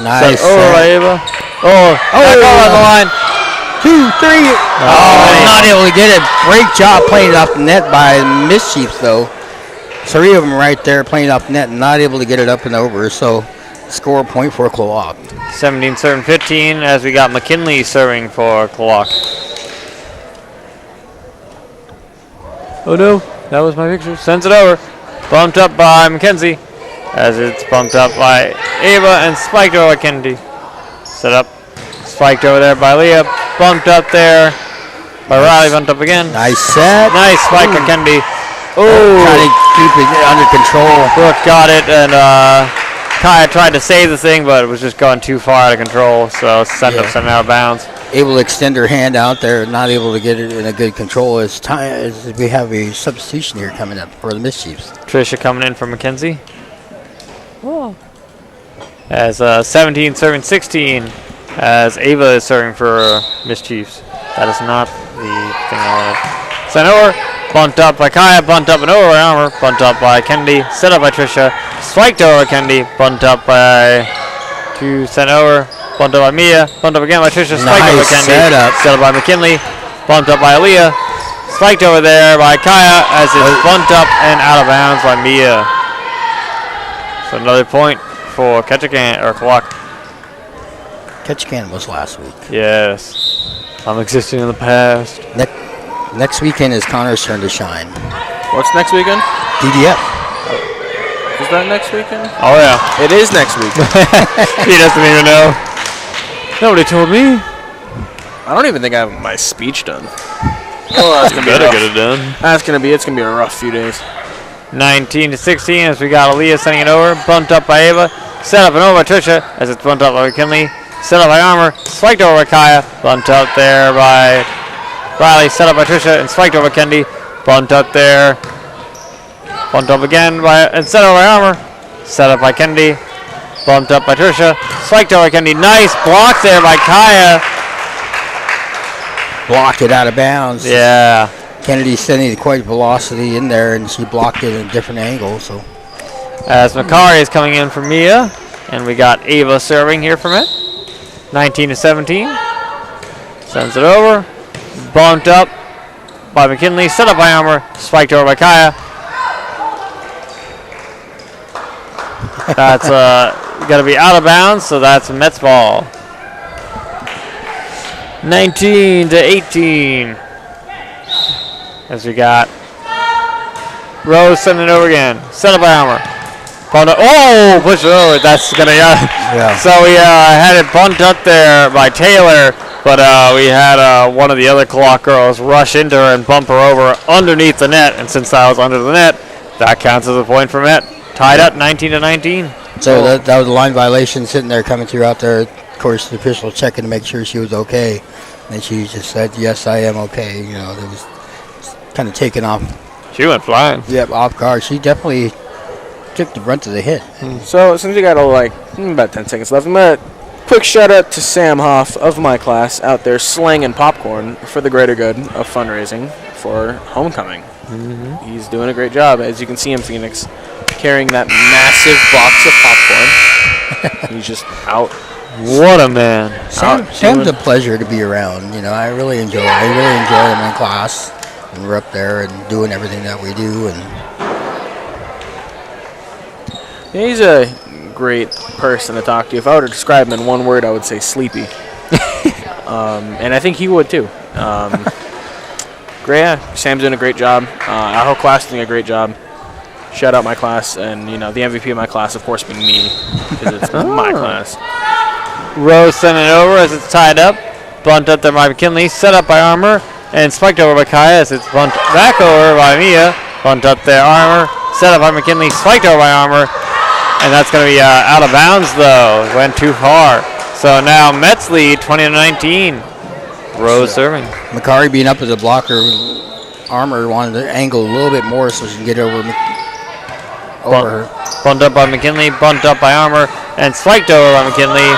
Nice. Sent over by Ava. Back on the line. 2, 3. Not able to get it. Great job playing it off the net by Mischiefs, though. 3 of them right there playing off the net and not able to get it up and over. So, score a point for Klawock. 17 serving 15 as we got McKinley serving for Klawock. Oh no, that was my picture. Sends it over. Bumped up by Mackenzie as it's bumped up by Ava and spiked over by Kennedy. Set up. Spiked over there by Leah. Bumped up there by Riley. Bumped up again. Nice set. Nice spike by Kennedy. Trying to keep it under control. Brooke got it, and Kaya tried to save the thing, but it was just going too far out of control, so sent up out of bounds. Able to extend her hand out there, not able to get it in a good control. As we have a substitution here coming up for the Mischiefs. Trisha coming in for Mackenzie. As 17 serving 16, as Ava is serving for Mischiefs. That is not the thing I wanted. Sent over. Bumped up by Kaya, bumped up and over by Armour, bumped up by Kennedy, set up by Trisha, spiked over Kennedy, bumped up by sent over, bumped up by Mia, bumped up again by Trisha, spiked over Kennedy, set up by McKinley, bumped up by Aaliyah, spiked over there by Kaya as it's bumped up and out of bounds by Mia. So another point for Ketchikan or Klawock. Ketchikan was last week. Yes, I'm existing in the past. Next weekend is Connor's turn to shine. What's next weekend? DDF. Is that next weekend? Oh yeah. It is next weekend. He doesn't even know. Nobody told me. I don't even think I have my speech done. Oh, that's gonna be Better rough. get it done. It's gonna be a rough few days. 19-16 as we got Aaliyah sending it over. Bumped up by Ava. Set up and over by Trisha as it's bumped up by McKinley. Set up by Armour. Spiked over by Kaya. Bumped up there by Riley. Set up by Trisha and spiked over by Kennedy. Bumped up there. Bumped up again and set over by Armour. Set up by Kennedy. Bumped up by Trisha. Spiked over by Kennedy. Nice block there by Kaya. Blocked it out of bounds. Yeah. Kennedy sending quite velocity in there, and she blocked it at a different angle. So As Makari is coming in for Mia, and we got Ava serving here from it. 19-17. Sends it over. Bumped up by McKinley. Set up by Armour. Spiked over by Kaya. That's got to be out of bounds, so that's Mets ball. 19-18. As we got Rose sending it over again. Set up by Armour. Oh, push it over. That's going to yeah. So we had it bumped up there by Taylor, but we had one of the other Klawock girls rush into her and bump her over underneath the net, and since that was under the net, that counts as a point for Met. Tied up 19-19. So that was a line violation sitting there coming through out there. Of course, the official checking to make sure she was okay, and she just said, "Yes, I am okay." You know, kind of taken off. She went flying. Yep, off guard. She definitely took the brunt of the hit. So since we got about 10 seconds left, I'm gonna quick shout out to Sam Hoff of my class out there slanging popcorn for the greater good of fundraising for homecoming. He's doing a great job, as you can see him, Phoenix, carrying that massive box of popcorn. He's just out. What a man. Sam's a pleasure to be around. You know, I really enjoy him in class. And we're up there and doing everything that we do. And Yeah, he's a great person to talk to. If I were to describe him in one word, I would say sleepy. And I think he would too. Great. Sam's doing a great job. Our whole class is doing a great job. Shout out my class, and the MVP of my class, of course, being me, because it's my class. Rose sending it over as it's tied up. Bunt up there by McKinley. Set up by Armour. And spiked over by Kaya as it's bunt back over by Mia. Bunt up there, Armour. Set up by McKinley. Spiked over by Armour. And that's going to be out of bounds, though. It went too far. So now Mets lead 20-19. Rose serving. Makari being up as a blocker, Armour wanted to angle a little bit more so she can get over her. Bunt up by McKinley. Bunt up by Armour. And spiked over by McKinley.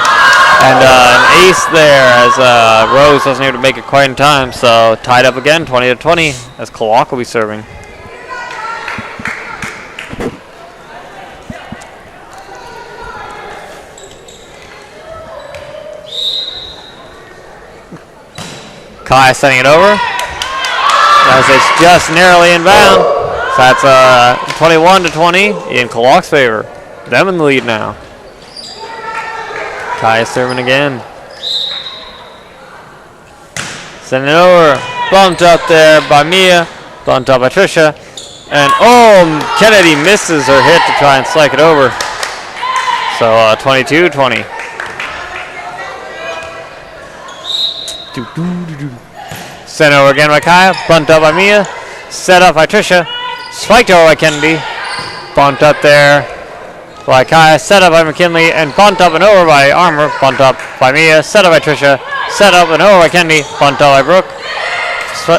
And an ace there as Rose wasn't able to make it quite in time. So tied up again, 20-20, as Klawock will be serving. Kai sending it over. As it's just narrowly inbound. So that's 21-20 in Klawock's favor. Them in the lead now. Kai is serving again. Sending it over. Bumped up there by Mia. Bumped up by Trisha. And Kennedy misses her hit to try and slike it over. So 22-20. Sent over again by Kaya. Bumped up by Mia. Set up by Trisha. Spiked over by Kennedy. Bumped up there by Kaya, set up by McKinley, and bunt up and over by Armour. Bunt up by Mia, set up by Trisha, set up and over by Kennedy, bunt up by Brooke. A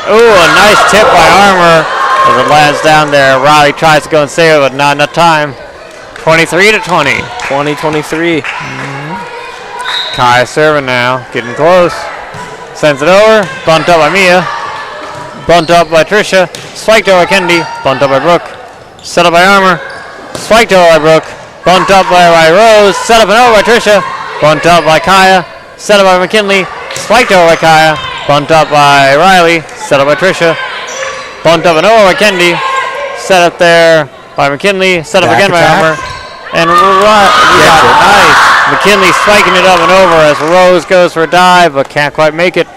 nice tip by Armour as it lands down there. Riley tries to go and save it, but not enough time. 23-20. 20-23. Kaya serving now, getting close. Sends it over, bunt up by Mia, bunt up by Trisha, spiked over by Kennedy, bunt up by Brooke, set up by Armour, spiked over by Brooke. Bumped up by Rose, set up and over by Trisha. Bumped up by Kaya, set up by McKinley. Spiked over by Kaya. Bumped up by Riley, set up by Trisha. Bumped up and over by Kennedy. Set up there by McKinley. Set up again by Armour. And nice. McKinley spiking it up and over as Rose goes for a dive, but can't quite make it.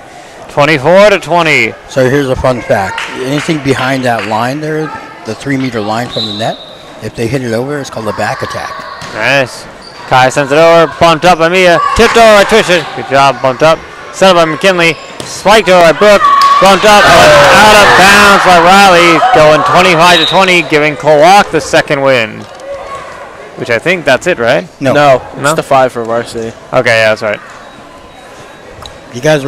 24-20. So here's a fun fact. Anything behind that line there, the 3-meter line from the net, if they hit it over, it's called a back attack. Nice. Kai sends it over. Bumped up by Mia. Tipped over by Trisha. Good job. Bumped up. Set up by McKinley. Spiked over by Brooke. Bumped up. Out of bounds by Riley. Going 25-20, giving Klawock the second win. Which I think that's it, right? No, it's the 5 for varsity. Okay, yeah, that's right. You guys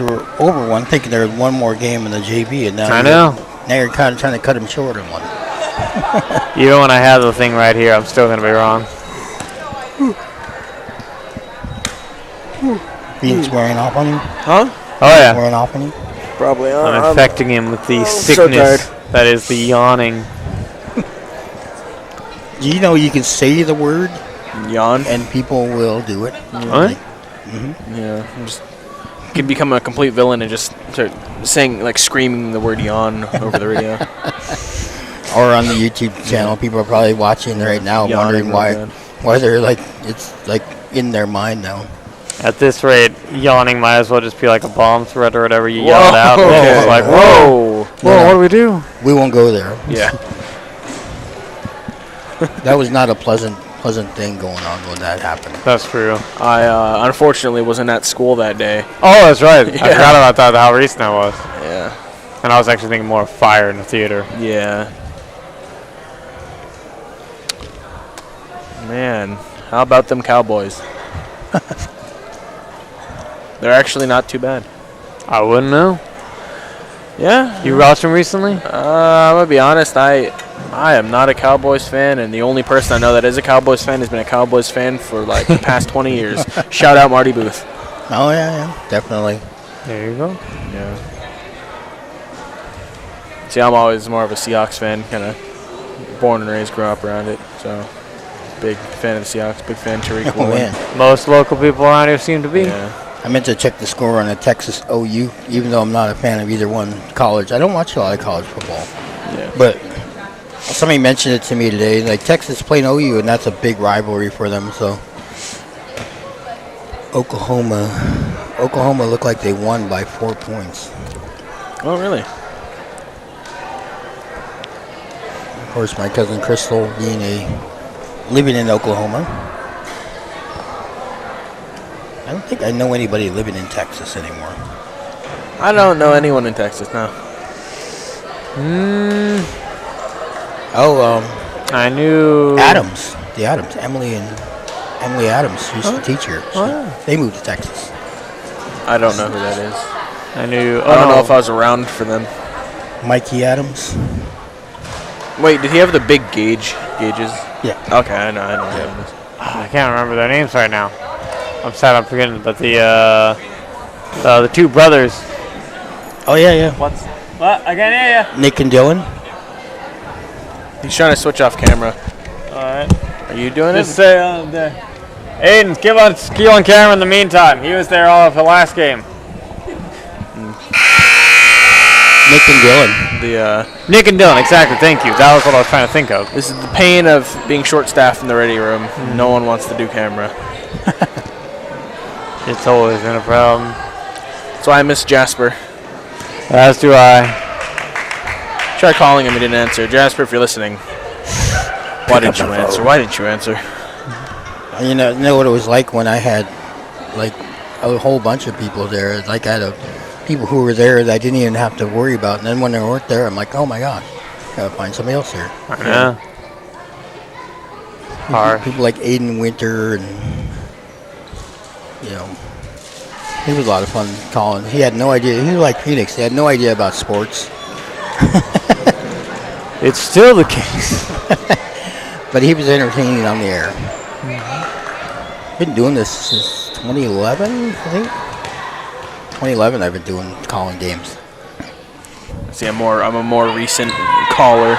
were over one, thinking there was one more game in the JV, and now now you're kind of trying to cut him short on one. Even when I have the thing right here, I'm still going to be wrong. Phoenix wearing off on you? Huh? Oh, yeah. Wearing off on you? Probably. I'm infecting him with the sickness that is the yawning. Do you know you can say the word Yawn? and people will do it? What? Yeah. Can become a complete villain and just start saying, screaming the word yawn over the radio. Or on the YouTube channel, people are probably watching right now, wondering why they're it's in their mind now. At this rate, yawning might as well just be like a bomb threat or whatever. You yell it out. Okay. It's like, whoa, what do we do? We won't go there. Yeah. That was not a pleasant thing going on when that happened. That's true. I unfortunately wasn't at school that day. Oh, that's right. Yeah. I forgot about that, how recent that was. Yeah. And I was actually thinking more of fire in the theater. Yeah. Man, how about them Cowboys? They're actually not too bad. I wouldn't know. Yeah. You watched them recently? I'm gonna be honest. I am not a Cowboys fan, and the only person I know that is a Cowboys fan has been a Cowboys fan for like the past 20 years. Shout out Marty Booth. Oh yeah, definitely. There you go. Yeah. See, I'm always more of a Seahawks fan, kind of born and raised, grew up around it. So, big fan of the Seahawks, big fan of Tariq Oh Woolen. man, Most local people around here seem to be. Yeah. I meant to check the score on the Texas OU, even though I'm not a fan of either one college. I don't watch a lot of college football, Yeah. but somebody mentioned it to me today. Like Texas playing OU, and that's a big rivalry for them. So Oklahoma looked like they won by 4 points. Oh, really? Of course, my cousin Crystal living in Oklahoma. I don't think I know anybody living in Texas anymore. I don't know anyone in Texas now. I knew Adams, Emily Adams used to teach here. They moved to Texas. I don't know who that is. I knew. I don't know if I was around for them. Mikey Adams. Wait, did he have the big gauges? Yeah. Okay, I know. Who that is. I can't remember their names right now. I'm sad I'm forgetting, but the two brothers. Oh yeah. What? I can't hear you. Nick and Dylan. He's trying to switch off camera. All right. Are you doing Just it? say there. Aiden, give on camera in the meantime. He was there all of the last game. Nick and Dylan. Nick and Dylan, exactly. Thank you. That was what I was trying to think of. This is the pain of being short-staffed in the ready room. No one wants to do camera. It's always been a problem. That's why I miss Jasper. As do I. Tried calling him, he didn't answer. Jasper, if you're listening, why didn't you answer? Why didn't you answer? You know what it was like when I had like a whole bunch of people there. Like I had people who were there that I didn't even have to worry about. And then when they weren't there, I'm like, oh my god, gotta find somebody else here. Yeah. Hard. People like Aiden Winter and he was a lot of fun calling. He had no idea. He was like Phoenix. He had no idea about sports. It's still the case. But he was entertaining on the air. Been doing this since 2011, I think. 2011 I've been calling games. See, I'm a more recent caller.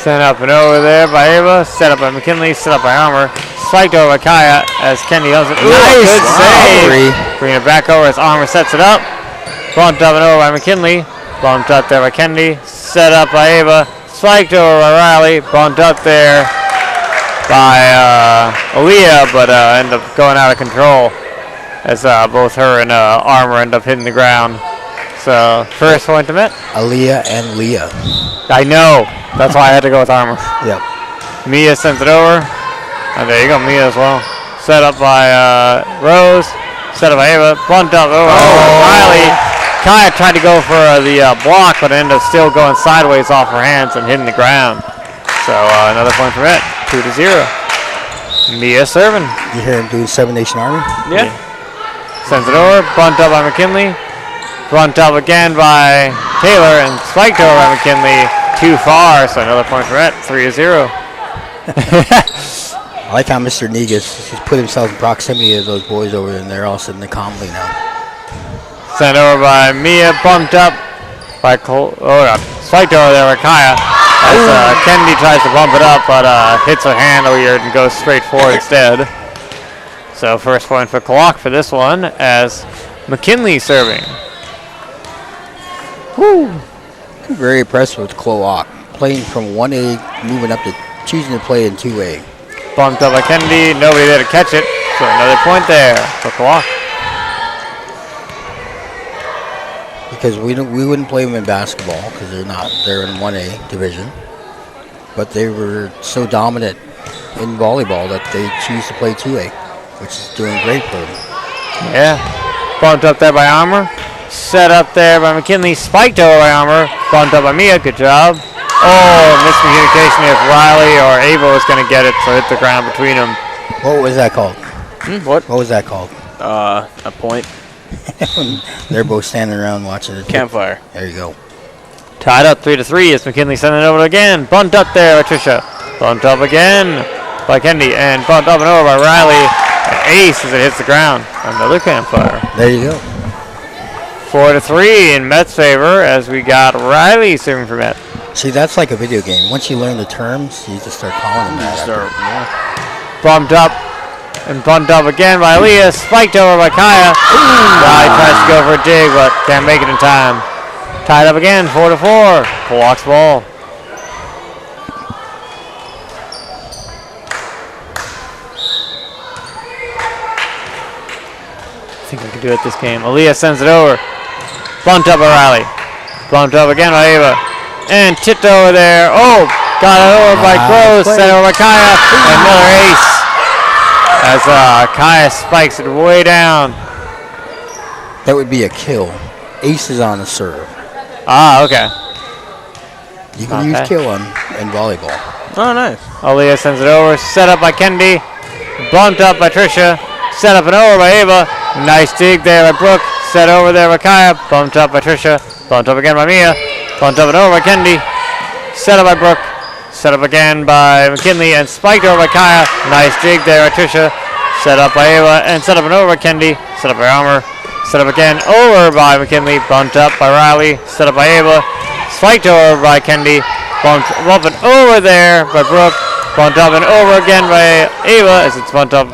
Sent up and over there by Ava. Set up by McKinley. Set up by Armour. Spiked over by Kaya as Kenny does it. Nice. Good save. Wow. Bringing it back over as Armour sets it up. Bumped up and over by McKinley. Bumped up there by Kennedy. Set up by Ava. Spiked over by Riley. Bumped up there by Aaliyah, but ended up going out of control as both her and Armour end up hitting the ground. So first point to Met. Aaliyah and Leah. I know. That's why I had to go with Armour. Yep. Mia sends it over. And there you go, Mia as well. Set up by Rose. Set up by Ava. Bumped up over Riley. Kaya tried to go for the block, but ended up still going sideways off her hands and hitting the ground. So another point for Met. 2-0. Mia serving. You hear him doing Seven Nation Army? Yeah. Sends it over. Bumped up by McKinley. Bumped up again by Taylor and spiked over by McKinley. Too far, so another point for Met. 3-0. I like how Mr. Negus has put himself in proximity of those boys over there, and they're all sitting in calmly now. Sent over by Mia, bumped up by spiked over there by Kaya. As Kennedy tries to bump it up, but hits her hand weird and goes straight forward instead. So first point for Klawock for this one as McKinley serving. Woo! I'm very impressed with Klawock. Playing from 1A, moving up to choosing to play in 2A. Bumped up by Kennedy, nobody there to catch it. So another point there for Klawock. Because we wouldn't play them in basketball because they're in 1A division. But they were so dominant in volleyball that they choose to play 2A, which is doing great for them. Yeah. Bumped up there by Armour. Set up there by McKinley. Spiked over by Armour. Bumped up by Mia. Good job. Oh, miscommunication if Riley or Ava was going to get it, so hit the ground between them. What was that called? What? What was that called? A point. They're both standing around watching it. Campfire. There you go. Tied up 3-3 as McKinley sending it over again. Bumped up there by Tricia. Bumped up again by Kendi. And bumped up and over by Riley. An ace as it hits the ground. Another campfire. There you go. 4-3 in Met's favor as we got Riley serving for Met. See, that's like a video game. Once you learn the terms, you just start calling them that. Bumped up and bumped up again by Leah. Spiked over by Kaya. Riley tries to go for a dig, but can't make it in time. Tied up again, 4-4. Klawock's ball. I think we can do it this game. Aaliyah sends it over. Bumped up by Riley. Bumped up again by Ava. And tipped over there. Oh, got it over by Gross. Sent over by Kaya. Another ace. As Kaya spikes it way down. That would be a kill. Ace is on the serve. Ah, okay. You can use kill in volleyball. Oh, nice. Aaliyah sends it over. Set up by Kendi. Bumped up by Tricia. Set up and over by Ava. Nice dig there by Brooke. Set over there by Kaya. Bumped up by Tricia. Bumped up again by Mia. Bumped up and over by Kendi. Set up by Brooke. Set up again by McKinley and spiked over by Kaya. Nice dig there by Tricia. Set up by Ava and set up and over by Kendi. Set up by Armour. Set up again over by McKinley. Bumped up by Riley. Set up by Ava. Spiked over by Kendi. Bumped up and over there by Brooke. Bumped up and over again by Ava as it's bumped up.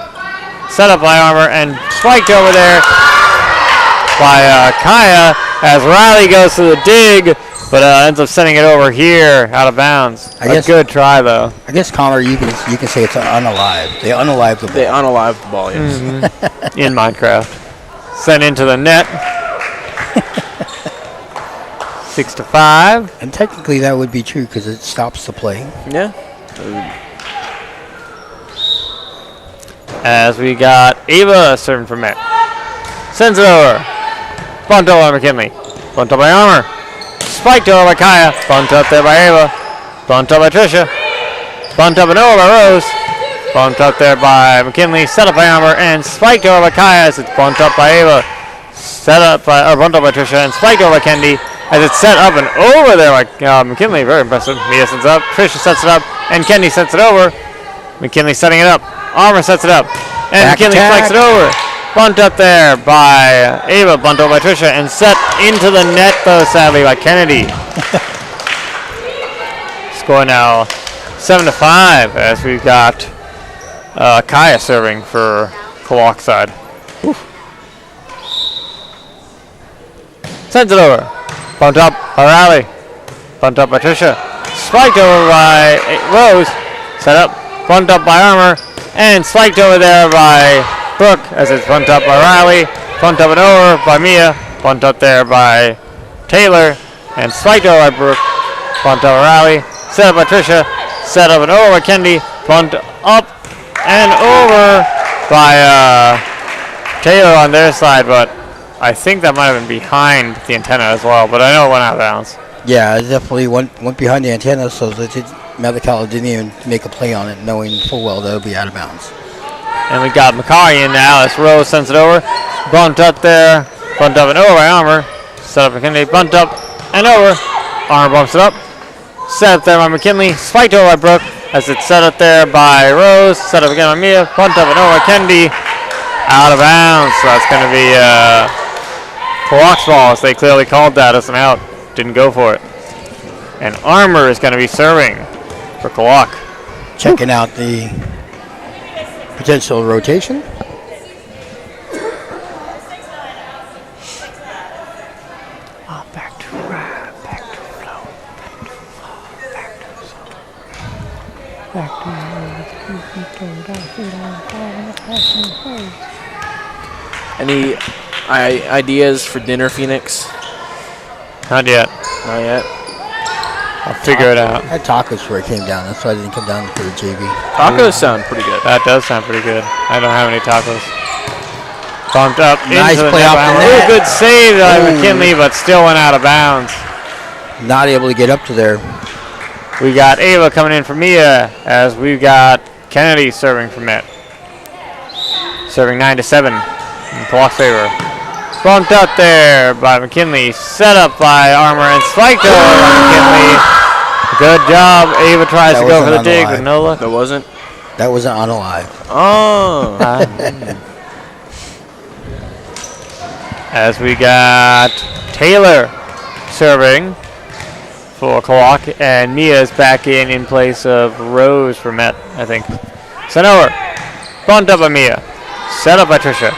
Set up by Armour and spiked over there by Kaya as Riley goes to the dig, but ends up sending it over here out of bounds. A good try though. I guess Connor, you can say it's unalive. They unalived the ball. They unalived the ball, yes. Mm-hmm. In Minecraft. Sent into the net. 6-5. And technically that would be true because it stops the play. Yeah. As we got Ava serving for Met. Sends it over. Bumped over by McKinley. Bumped up by Armour. Spiked over by Kaya. Bumped up there by Ava. Bumped up by Tricia. Bumped up and over by Rose. Bumped up there by McKinley. Set up by Armour and spiked over by Kaya as it's bumped up by Ava. Bumped up by Tricia and spiked over by Kendi as it's set up and over there by McKinley. Very impressive. Mia sets it up. Tricia sets it up. And Kendi sets it over. McKinley setting it up. Armour sets it up. And Back McKinley attack. spikes it over. Bumped up there by Ava. Bumped over by Tricia. And set into the net, though, sadly, by Kennedy. Score now 7-5 as we've got Kaya serving for Klawock side. Sends it over. Bumped up by Riley. Bumped up by Tricia. Spiked over by Rose. Set up. Bumped up by Armour. And spiked over there by Brooke as it's bumped up by Riley. Bumped up and over by Mia. Bumped up there by Taylor. And spiked over by Brooke. Bumped up by Riley. Set up by Tricia. Set up and over by Kendi. Bumped up and over by Taylor on their side, but I think that might have been behind the antenna as well, but I know it went out of bounds. Yeah, it definitely went behind the antenna, so Metlakatla didn't even make a play on it, knowing full well that it would be out of bounds. And we got Makari in now as Rose sends it over. Bumped up there. Bumped up and over by Armour. Set up McKinley. Bumped up and over. Armour bumps it up. Set up there by McKinley. Spiked over by Brooke as it's set up there by Rose. Set up again by Mia. Bumped up and over by Kendi. Out of bounds. So that's going to be Klawock's ball, as they clearly called that as an out. Didn't go for it. And Armour is going to be serving for Klawock. Checking out the potential rotation. Back to flow, back to flow, back to flow, back to Any ideas for dinner, Phoenix? Not yet. Not yet. I'll figure it out. I had tacos before I came down. That's why I didn't come down for the JV. Tacos sound pretty good. That does sound pretty good. I don't have any tacos. Bumped up Nice into the play net. off the Oh, net. good save by McKinley, but still went out of bounds. Not able to get up to there. We got Ava coming in for Mia as we've got Kennedy serving for Met. Serving 9-7 in Klawock's favor. Bumped up there by McKinley. Set up by Armour and spiked over by McKinley. Good job. Ava tries to go for the dig, but no luck. That wasn't? That wasn't on alive. Oh. As we got Taylor serving for Klawock, and Mia's back in place of Rose for Met, I think. Sent over. Bumped up by Mia. Set up by Trisha.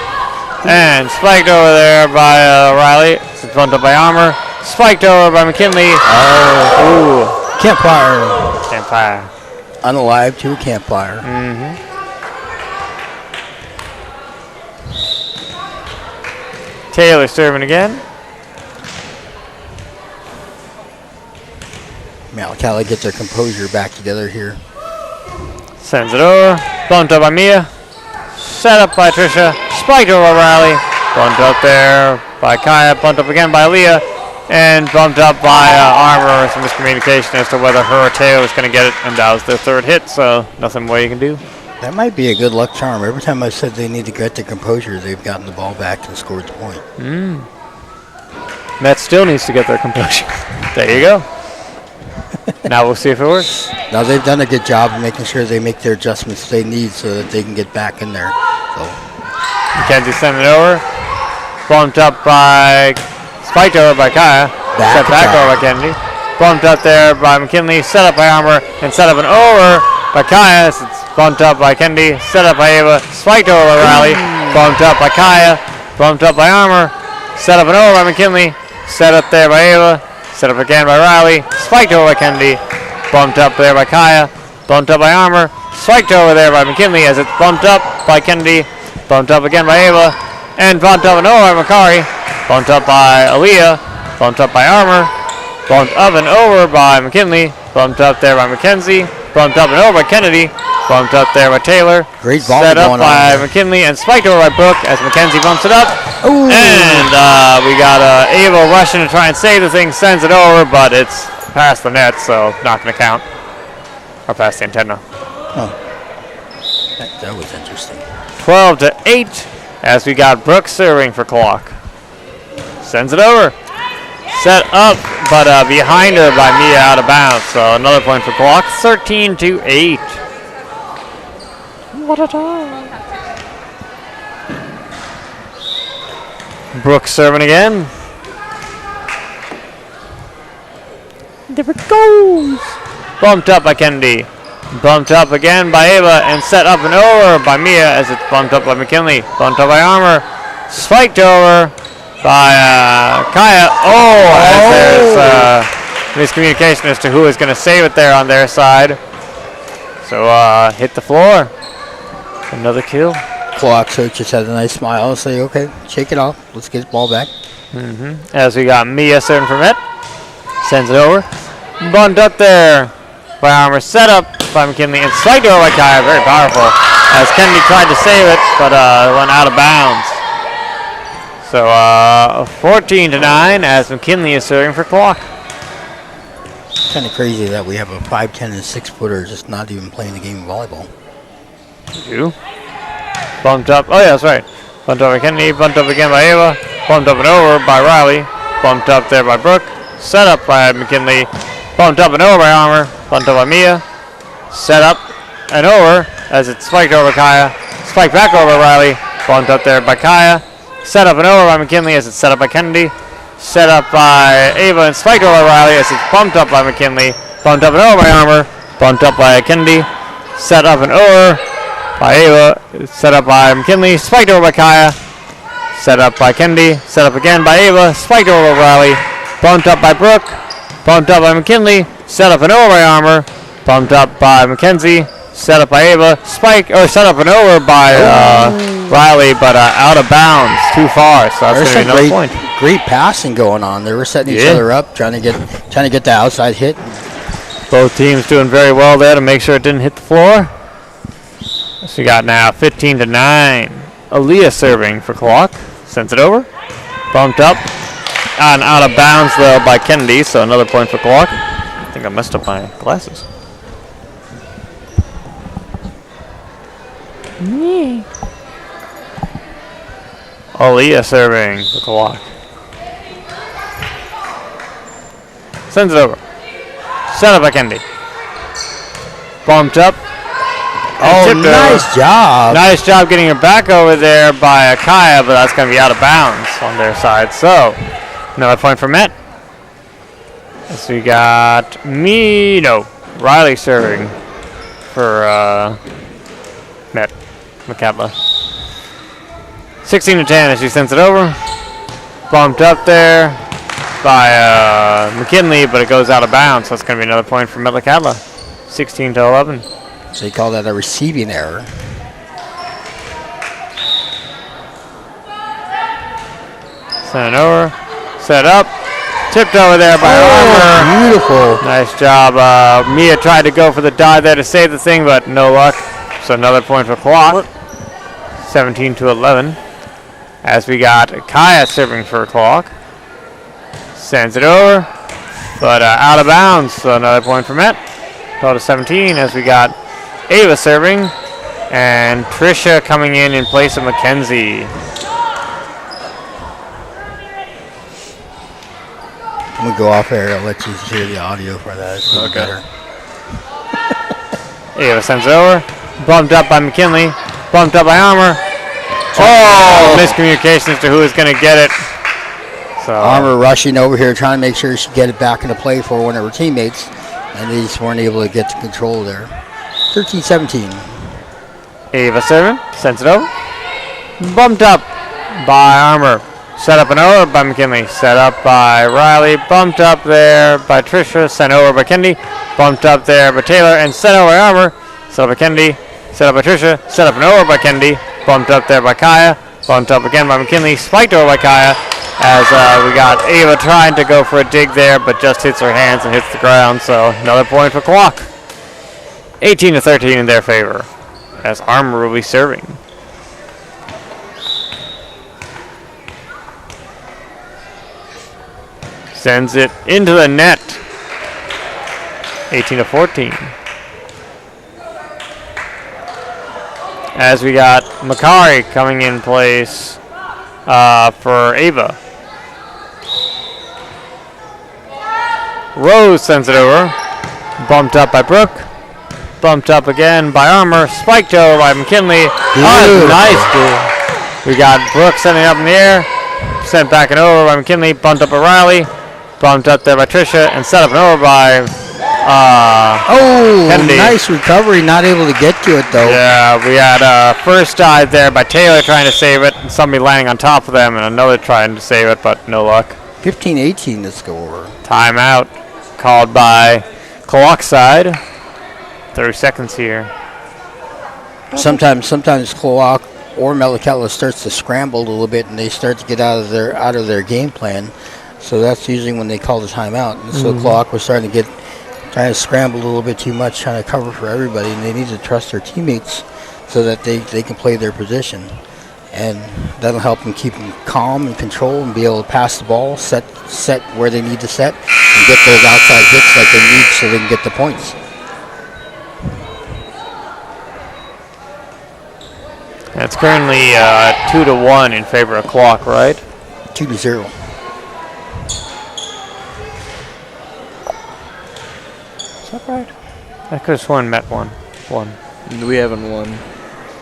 And spiked over there by Riley. It's bumped up by Armour. Spiked over by McKinley. Oh. Ooh. Campfire. Campfire. Unalive to a campfire. Taylor serving again. Metlakatla get their composure back together here. Sends it over. Bumped up by Mia. Set up by Trisha. Spiked over Riley. Bumped up there by Kaya. Bumped up again by Leah. And bumped up by Armour. Some miscommunication as to whether her or Taylor was going to get it. And that was their third hit, so nothing more you can do. That might be a good luck charm. Every time I said they need to get their composure, they've gotten the ball back and scored the point. Met still needs to get their composure. There you go. Now we'll see if it works. Now they've done a good job of making sure they make their adjustments they need so that they can get back in there. So Mackenzie sent it over. Bumped up by, spiked over by Kaya. Set back over by Kennedy. Bumped up there by McKinley. Set up by Armour. And set up and over by Kaya. It's bumped up by Kennedy. Set up by Ava. Spiked over by Riley. Bumped up by Kaya. Bumped up by Armour. Set up and over by McKinley. Set up there by Ava. Set up again by Riley. Spiked over by Kennedy. Bumped up there by Kaya. Bumped up by Armour. Spiked over there by McKinley as it's bumped up by Kennedy. Bumped up again by Ava. And bumped up and over by Makari. Bumped up by Aaliyah. Bumped up by Armour. Bumped up and over by McKinley. Bumped up there by Mackenzie. Bumped up and over by Kennedy. Bumped up there by Taylor. Great ball set up going by on McKinley and spiked over by Brooke as Mackenzie bumps it up. Ooh. And we got Ava rushing to try and save the thing. Sends it over, but it's past the net, so not going to count. Or past the antenna. Oh. That was interesting. 12-8 as we got Brooke serving for Klawock. Sends it over. Set up, but behind her by Mia out of bounds. So another point for Klawock. 13-8. What a time. Brooke serving again. There it goes. Bumped up by Kennedy. Bumped up again by Ava and set up and over by Mia as it's bumped up by McKinley. Bumped up by Armour. Spiked over by Kaya. As there's miscommunication as to who is going to save it there on their side. So hit the floor. Another kill. Klawock just had a nice smile and say, okay, shake it off. Let's get the ball back. As we got Mia serving for Met. Sends it over. Bumped up there by Armour. Set up by McKinley and spiked over by Kaya. Very powerful. As Kennedy tried to save it, but went out of bounds. So 14-9 as McKinley is serving for Klawock. Kind of crazy that we have a 5'10" and 6-footer just not even playing the game of volleyball. Two. Bumped up. Oh, yeah, that's right. Bumped up by Kennedy. Bumped up again by Ava. Bumped up and over by Riley. Bumped up there by Brooke. Set up by McKinley. Bumped up and over by Armour. Bumped up by Mia. Set up and over as it's spiked over Kaya. Spiked back over Riley. Bumped up there by Kaya. Set up and over by McKinley as it's set up by Kennedy. Set up by Ava and spiked over Riley as it's bumped up by McKinley. Bumped up and over by Armour. Bumped up by Kennedy. Set up and over by Ava. Set up by McKinley. Spiked over by Kaya. Set up by Kennedy. Set up again by Ava. Spiked over Riley. Bumped up by Brooke. Bumped up by McKinley. Set up and over by Armour. Bumped up by Mackenzie. Set up by Ava. Set up and over by Riley, but out of bounds, too far. So that's going to be another point. Great passing going on. They were setting each other up, trying to get the outside hit. Both teams doing very well there to make sure it didn't hit the floor. So we got now 15-9. Aaliyah serving for Klawock. Sends it over. Bumped up. And out of bounds, though, by Kennedy. So another point for Klawock. I think I messed up my glasses. Aaliyah serving for Klawock. Sends it over. Set up by Kennedy. Bumped up. Oh, nice job. Nice job getting her back over there by Akaya, but that's going to be out of bounds on their side. So, another point for Met. So we got Riley serving for Metlakatla. 16-10 as she sends it over. Bumped up there by McKinley, but it goes out of bounds. So it's going to be another point for Metlakatla. 16-11. So they call that a receiving error. Send it over. Set up. Tipped over there by Armour. Beautiful. Nice job. Mia tried to go for the dive there to save the thing, but no luck. So another point for Klawock. 17-11. As we got Kaya serving for Klawock. Sends it over, but out of bounds. So another point for Met. Total 17 as we got Ava serving and Trisha coming in place of Mackenzie. I'm going to go off air. I'll let you hear the audio for that. It's okay. Better. Ava sends it over. Bumped up by McKinley. Bumped up by Armour. Oh, miscommunication as to who is going to get it. So Armour rushing over here, trying to make sure she get it back into play for one of her teammates, and they just weren't able to get to control there. 13-17. Ava serving. Sends it over. Bumped up by Armour. Set up and over by McKinley. Set up by Riley. Bumped up there by Trisha. Sent over by Kennedy. Bumped up there by Taylor. And sent over by Armour. Set up by Kennedy. Set up by Trisha. Set up and over by Kennedy. Bumped up there by Kaya. Bumped up again by McKinley. Spiked over by Kaya. As we got Ava trying to go for a dig there, but just hits her hands and hits the ground. So another point for Klawock. 18-13 in their favor. As Armour will be serving. Sends it into the net. 18-14. As we got Makari coming in place for Ava. Rose sends it over. Bumped up by Brooke. Bumped up again by Armour. Spiked over by McKinley. Oh, nice, dude. We got Brooke sending it up in the air. Sent back and over by McKinley. Bumped up by Riley. Bumped up there by Trisha. And set up and over by Kennedy. Nice recovery. Not able to get to it, though. Yeah, we had first dive there by Taylor trying to save it. And somebody landing on top of them. And another trying to save it, but no luck. 15-18 to score. Timeout called by Klawock side. 30 seconds here. Sometimes Klawock or Metlakatla starts to scramble a little bit, and they start to get out of their game plan. So that's usually when they call the timeout. And so Klawock was trying to scramble a little bit too much, trying to cover for everybody, and they need to trust their teammates so that they can play their position. And that'll help them keep them calm and control and be able to pass the ball, set where they need to set, and get those outside hits like they need so they can get the points. It's currently 2-1 in favor of Klawock, right? 2-0. Is that right? I could have sworn Met won. We haven't won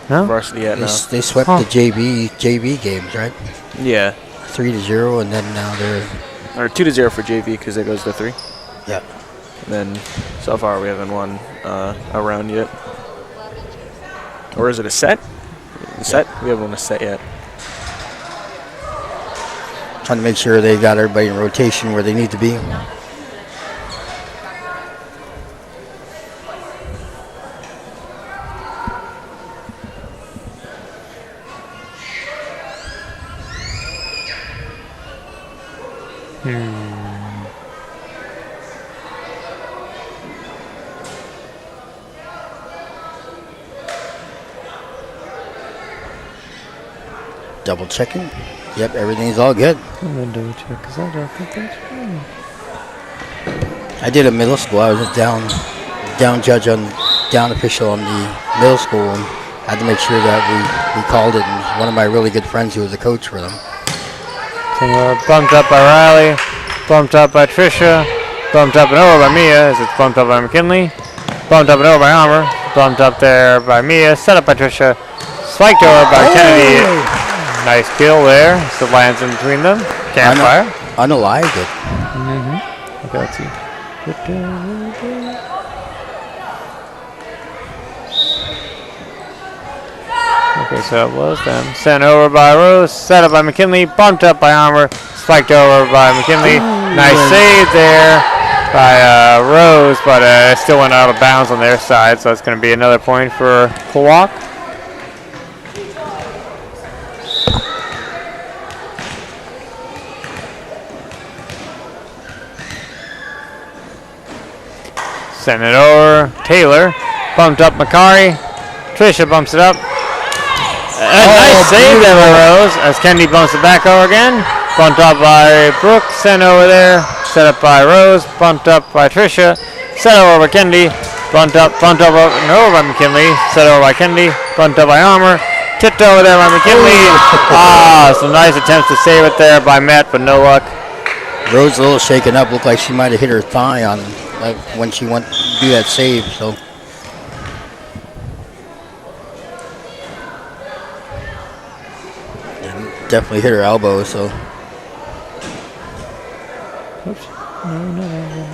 No? varsity yet. They swept the JV games, right? Yeah. 3-0, and then now they're... Or 2-0 for JV because it goes to 3. Yeah. And then so far we haven't won a round yet. Or is it a set? Set? We haven't won a set yet. Trying to make sure they got everybody in rotation where they need to be. Double checking. Yep, everything's all good. I'm going to double check because I don't think that's right. I did a middle school. I was a down official on the middle school, and I had to make sure that we called it and one of my really good friends who was a coach for them. Bumped up by Riley, bumped up by Trisha, bumped up and over by Mia as it's bumped up by McKinley, bumped up and over by Armour, bumped up there by Mia, set up by Trisha, spiked over by Kennedy. Nice kill there, so it lands in between them. Campfire. Unalived it. Okay, let's see. Okay, so it was them. Sent over by Rose, set up by McKinley, bumped up by Armour, spiked over by McKinley. Nice save there by Rose, but it still went out of bounds on their side, so it's going to be another point for Klawock. Send it over. Taylor bumped up Makari. Trisha bumps it up. Nice save there by Rose as Kennedy bumps it back over again. Bumped up by Brooke. Sent over there. Set up by Rose. Bumped up by Trisha. Set over by Kennedy. Bumped up and over by McKinley. Set over by Kennedy. Bumped up by Armour. Tipped over there by McKinley. Some nice attempts to save it there by Met, but no luck. Rose a little shaken up. Looked like she might have hit her thigh on when she went to do that save. So. Definitely hit her elbow, so. Oops. No.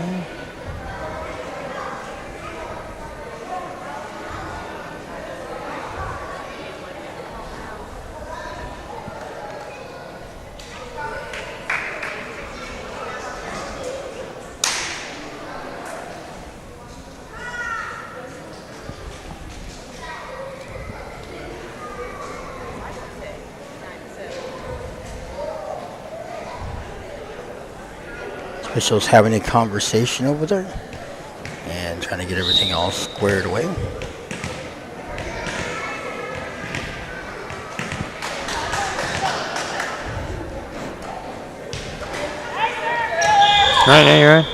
Officials having a conversation over there and trying to get everything all squared away. Right, you're right.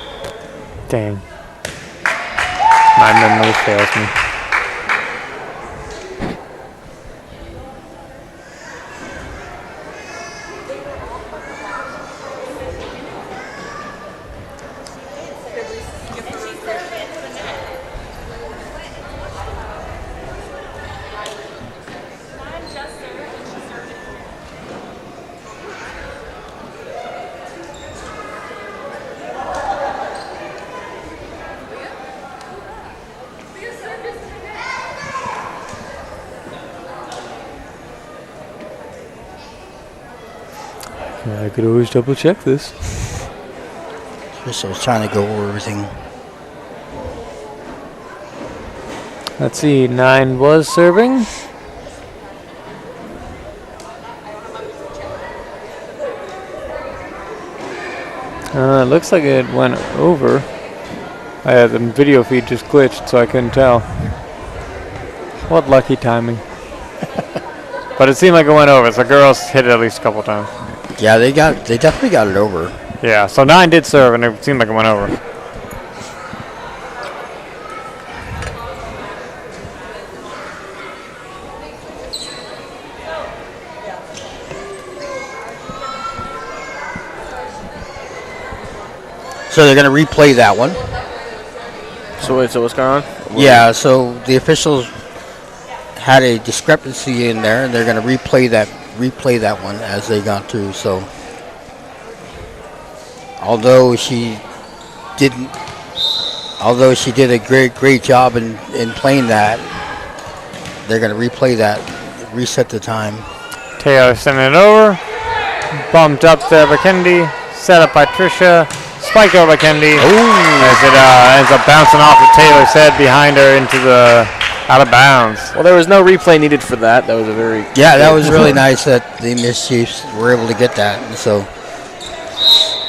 Dang. My memory fails me. I could always double check this. Officials trying to go over everything. Let's see, 9 was serving. It looks like it went over. The video feed just glitched, so I couldn't tell. What lucky timing. But it seemed like it went over, so girls hit it at least a couple times. Yeah, they definitely got it over. Yeah, so 9 did serve, and it seemed like it went over. So they're going to replay that one. So wait, so what's going on? Yeah, so the officials had a discrepancy in there, and they're going to replay that one as they got through. So although she did a great job in playing that, they're going to replay that, reset the time. Taylor sending it over, bumped up there by Kennedy, set up by Trisha, spiked over by Kennedy, as it ends up bouncing off of Taylor's head behind her into the out of bounds. Well, there was no replay needed for that. That was a very that was really nice that the Mischiefs were able to get that. And so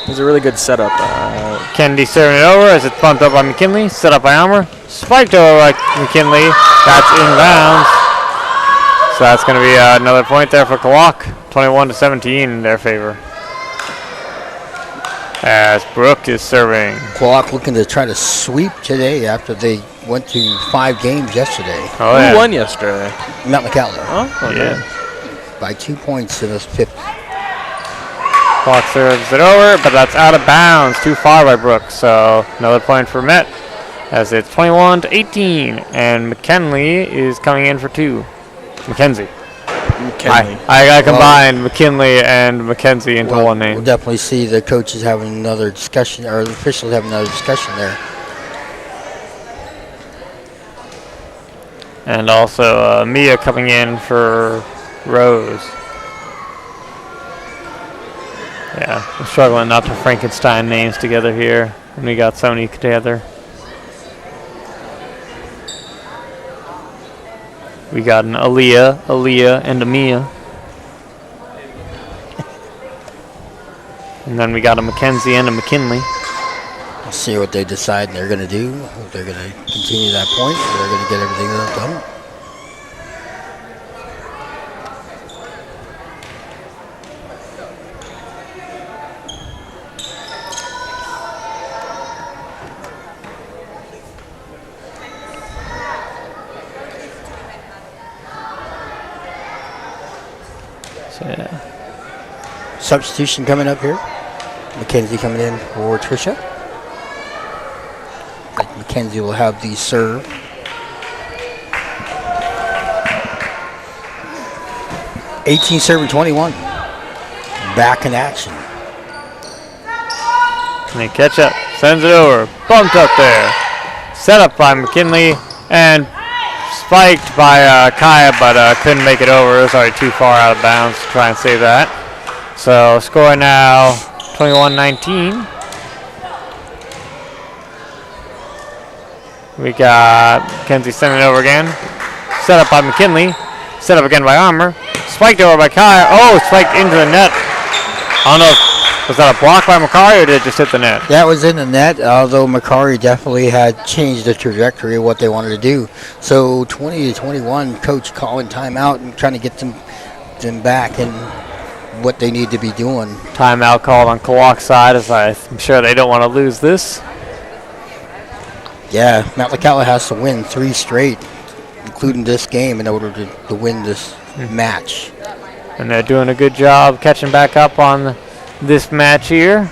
it was a really good setup. Kennedy serving it over as it's bumped up by McKinley, set up by Armour, spiked over by McKinley. That's inbounds. So that's going to be another point there for Klawock, 21-17 in their favor. As Brooke is serving. Klawock looking to try to sweep today after they went to 5 games yesterday. Oh, yeah. Who won yesterday? Metlakatla. Oh, okay. Yeah. by 2 points in the 5th. Clock serves it over, but that's out of bounds. Too far by Brooks. So another point for Met as it's 21-18. And McKinley is coming in for 2. McKenzie. I combined McKinley and McKenzie into one name. We'll definitely see the coaches having another discussion, or the officials having another discussion there. And also Mia coming in for Rose. Yeah, we're struggling not to Frankenstein names together here when we got so many together. We got an Aaliyah, and a Mia. And then we got a Mackenzie and a McKinley. We'll see what they decide they're going to do. If they're going to continue that point, or they're going to get everything done. Yeah. Substitution coming up here. Mackenzie coming in for Tricia. Mackenzie will have the serve. (18 serving 21). Back in action. Can they catch up? Sends it over. Bumped up there. Set up by McKinley and spiked by Kaya, but couldn't make it over. It was already too far out of bounds to try and save that. So score now 21-19. We got Mackenzie sending it over again. Set up by McKinley. Set up again by Armour. Spiked over by Kaya. Oh, spiked into the net. I don't know if, was that a block by Macari or did it just hit the net? That was in the net, although Macari definitely had changed the trajectory of what they wanted to do. So 20-21, coach calling timeout and trying to get them back and what they need to be doing. Timeout called on Klawock's side, as I'm sure they don't want to lose this. Yeah, Metlakatla has to win 3 straight, including this game, in order to win this match. And they're doing a good job catching back up on this match here.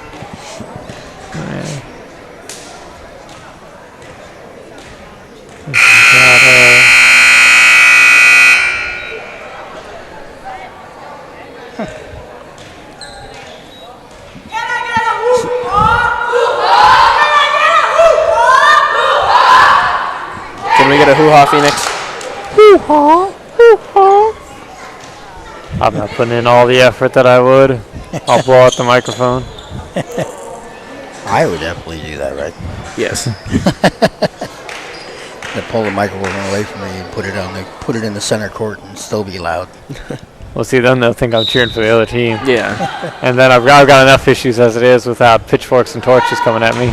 Can we get a hoo-ha, Phoenix? Hoo-ha, hoo-ha. I'm not putting in all the effort that I would. I'll blow out the microphone. I would definitely do that, right? Yes. To pull the microphone away from me and put it in the center court and still be loud. Well, see, then they'll think I'm cheering for the other team. Yeah. And then I've got enough issues as it is without pitchforks and torches coming at me.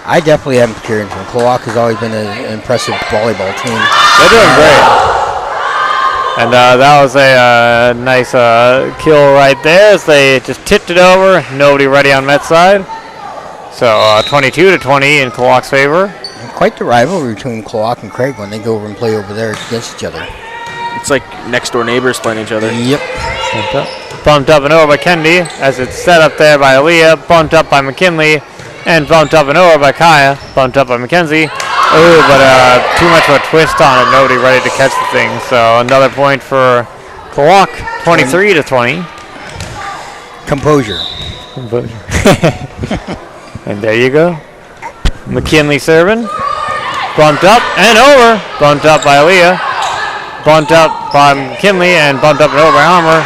I definitely am cheering for him. Klawock has always been an impressive volleyball team. They're doing great. And that was a nice kill right there as they just tipped it over. Nobody ready on Met's side. So 22-20 in Klawock's favor. And quite the rivalry between Klawock and Craig when they go over and play over there against each other. It's like next door neighbors playing each other. Yep. Bumped up and over by Kennedy as it's set up there by Aaliyah. Bumped up by McKinley. And bumped up and over by Kaya. Bumped up by Mackenzie. Oh, but too much of a twist on it. Nobody ready to catch the thing. So another point for Klawock, 23-20. Composure. And there you go. McKinley serving. Bumped up and over. Bumped up by Aaliyah. Bumped up by McKinley and bumped up and over by Armour.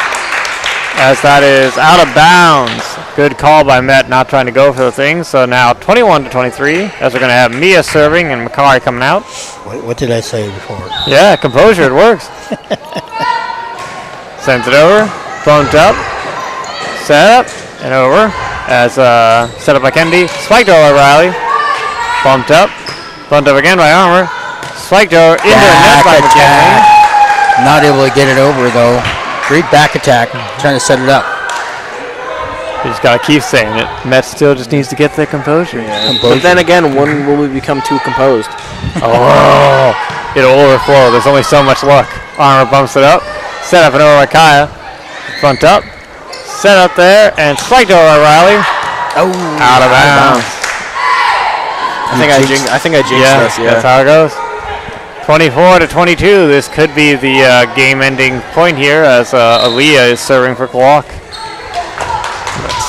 As that is out of bounds. Good call by Met, not trying to go for the thing. So now 21-23, as we're going to have Mia serving and Macari coming out. What did I say before? Yeah, composure, it works. Sends it over, bumped up, set up, and over. As set up by Kennedy, spiked over Riley, bumped up again by Armour, spiked over into the net by McKinley. Not able to get it over though. Great back attack, trying to set it up. You just got to keep saying it. Met still just needs to get their composure. Yeah. But then again, when will we become too composed? Oh, it'll overflow. There's only so much luck. Armour bumps it up, Set up and over by Kaya. Front up. Set up there and spiked over by Riley. Oh, Out of bounds. I think I jinxed us. Yeah. That's how it goes. 24-22. This could be the game-ending point here as Aaliyah is serving for Klawock.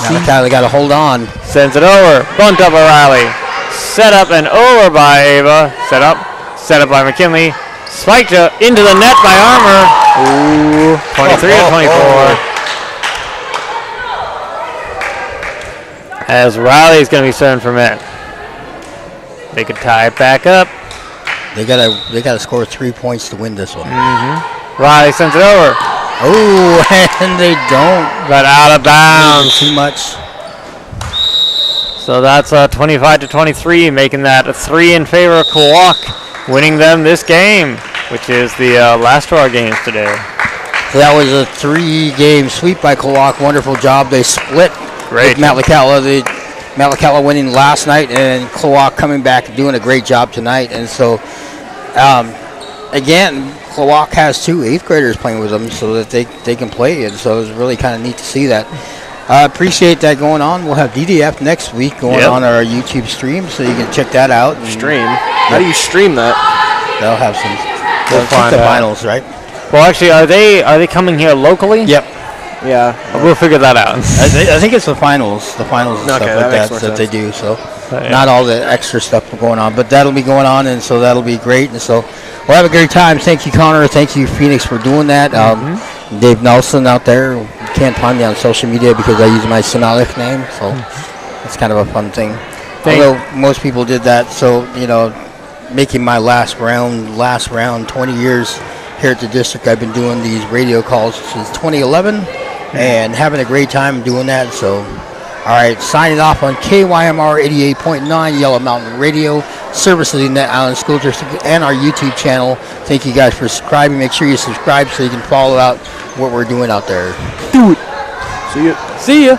Metlakatla got to hold on. Sends it over. Bumped up by Riley. Set up and over by Ava. Set up by McKinley. Spiked into the net by Armour. Ooh, 23-24. As Riley's going to be serving for Met. They could tie it back up. They gotta score 3 points to win this one. Riley sends it over. Oh, and they don't. But out of bounds. Too much. So that's 25-23, making that a 3 in favor of Klawock, winning them this game, which is the last of our games today. So that was a 3-game sweep by Klawock. Wonderful job. They split Great. with Metlakatla. Metlakatla winning last night, and Klawock coming back and doing a great job tonight. And so, again, Klawock has 2 8th graders playing with them so that they can play. And so it's really kind of neat to see that. I appreciate that going on. We'll have DDF next week going on our YouTube stream, so you can check that out. Stream? How do you stream that? They'll have some. We'll find the out. finals, right? Well, actually, are they coming here locally? Yep. Yeah. We'll figure that out. I think it's the finals and stuff like that they do. So not all the extra stuff going on, but that'll be going on, and so that'll be great. And so we'll have a great time. Thank you, Connor. Thank you, Phoenix, for doing that. Dave Nelson out there. You can't find me on social media because I use my Sonalic name, so it's kind of a fun thing. Although most people did that, so making my last round, 20 years here at the district. I've been doing these radio calls since 2011. And having a great time doing that. So, all right, signing off on KYMR 88.9 Yellow Mountain Radio, services in the Island School District, and our YouTube channel. Thank you guys for subscribing. Make sure you subscribe so you can follow out what we're doing out there. Do it. See ya. See ya.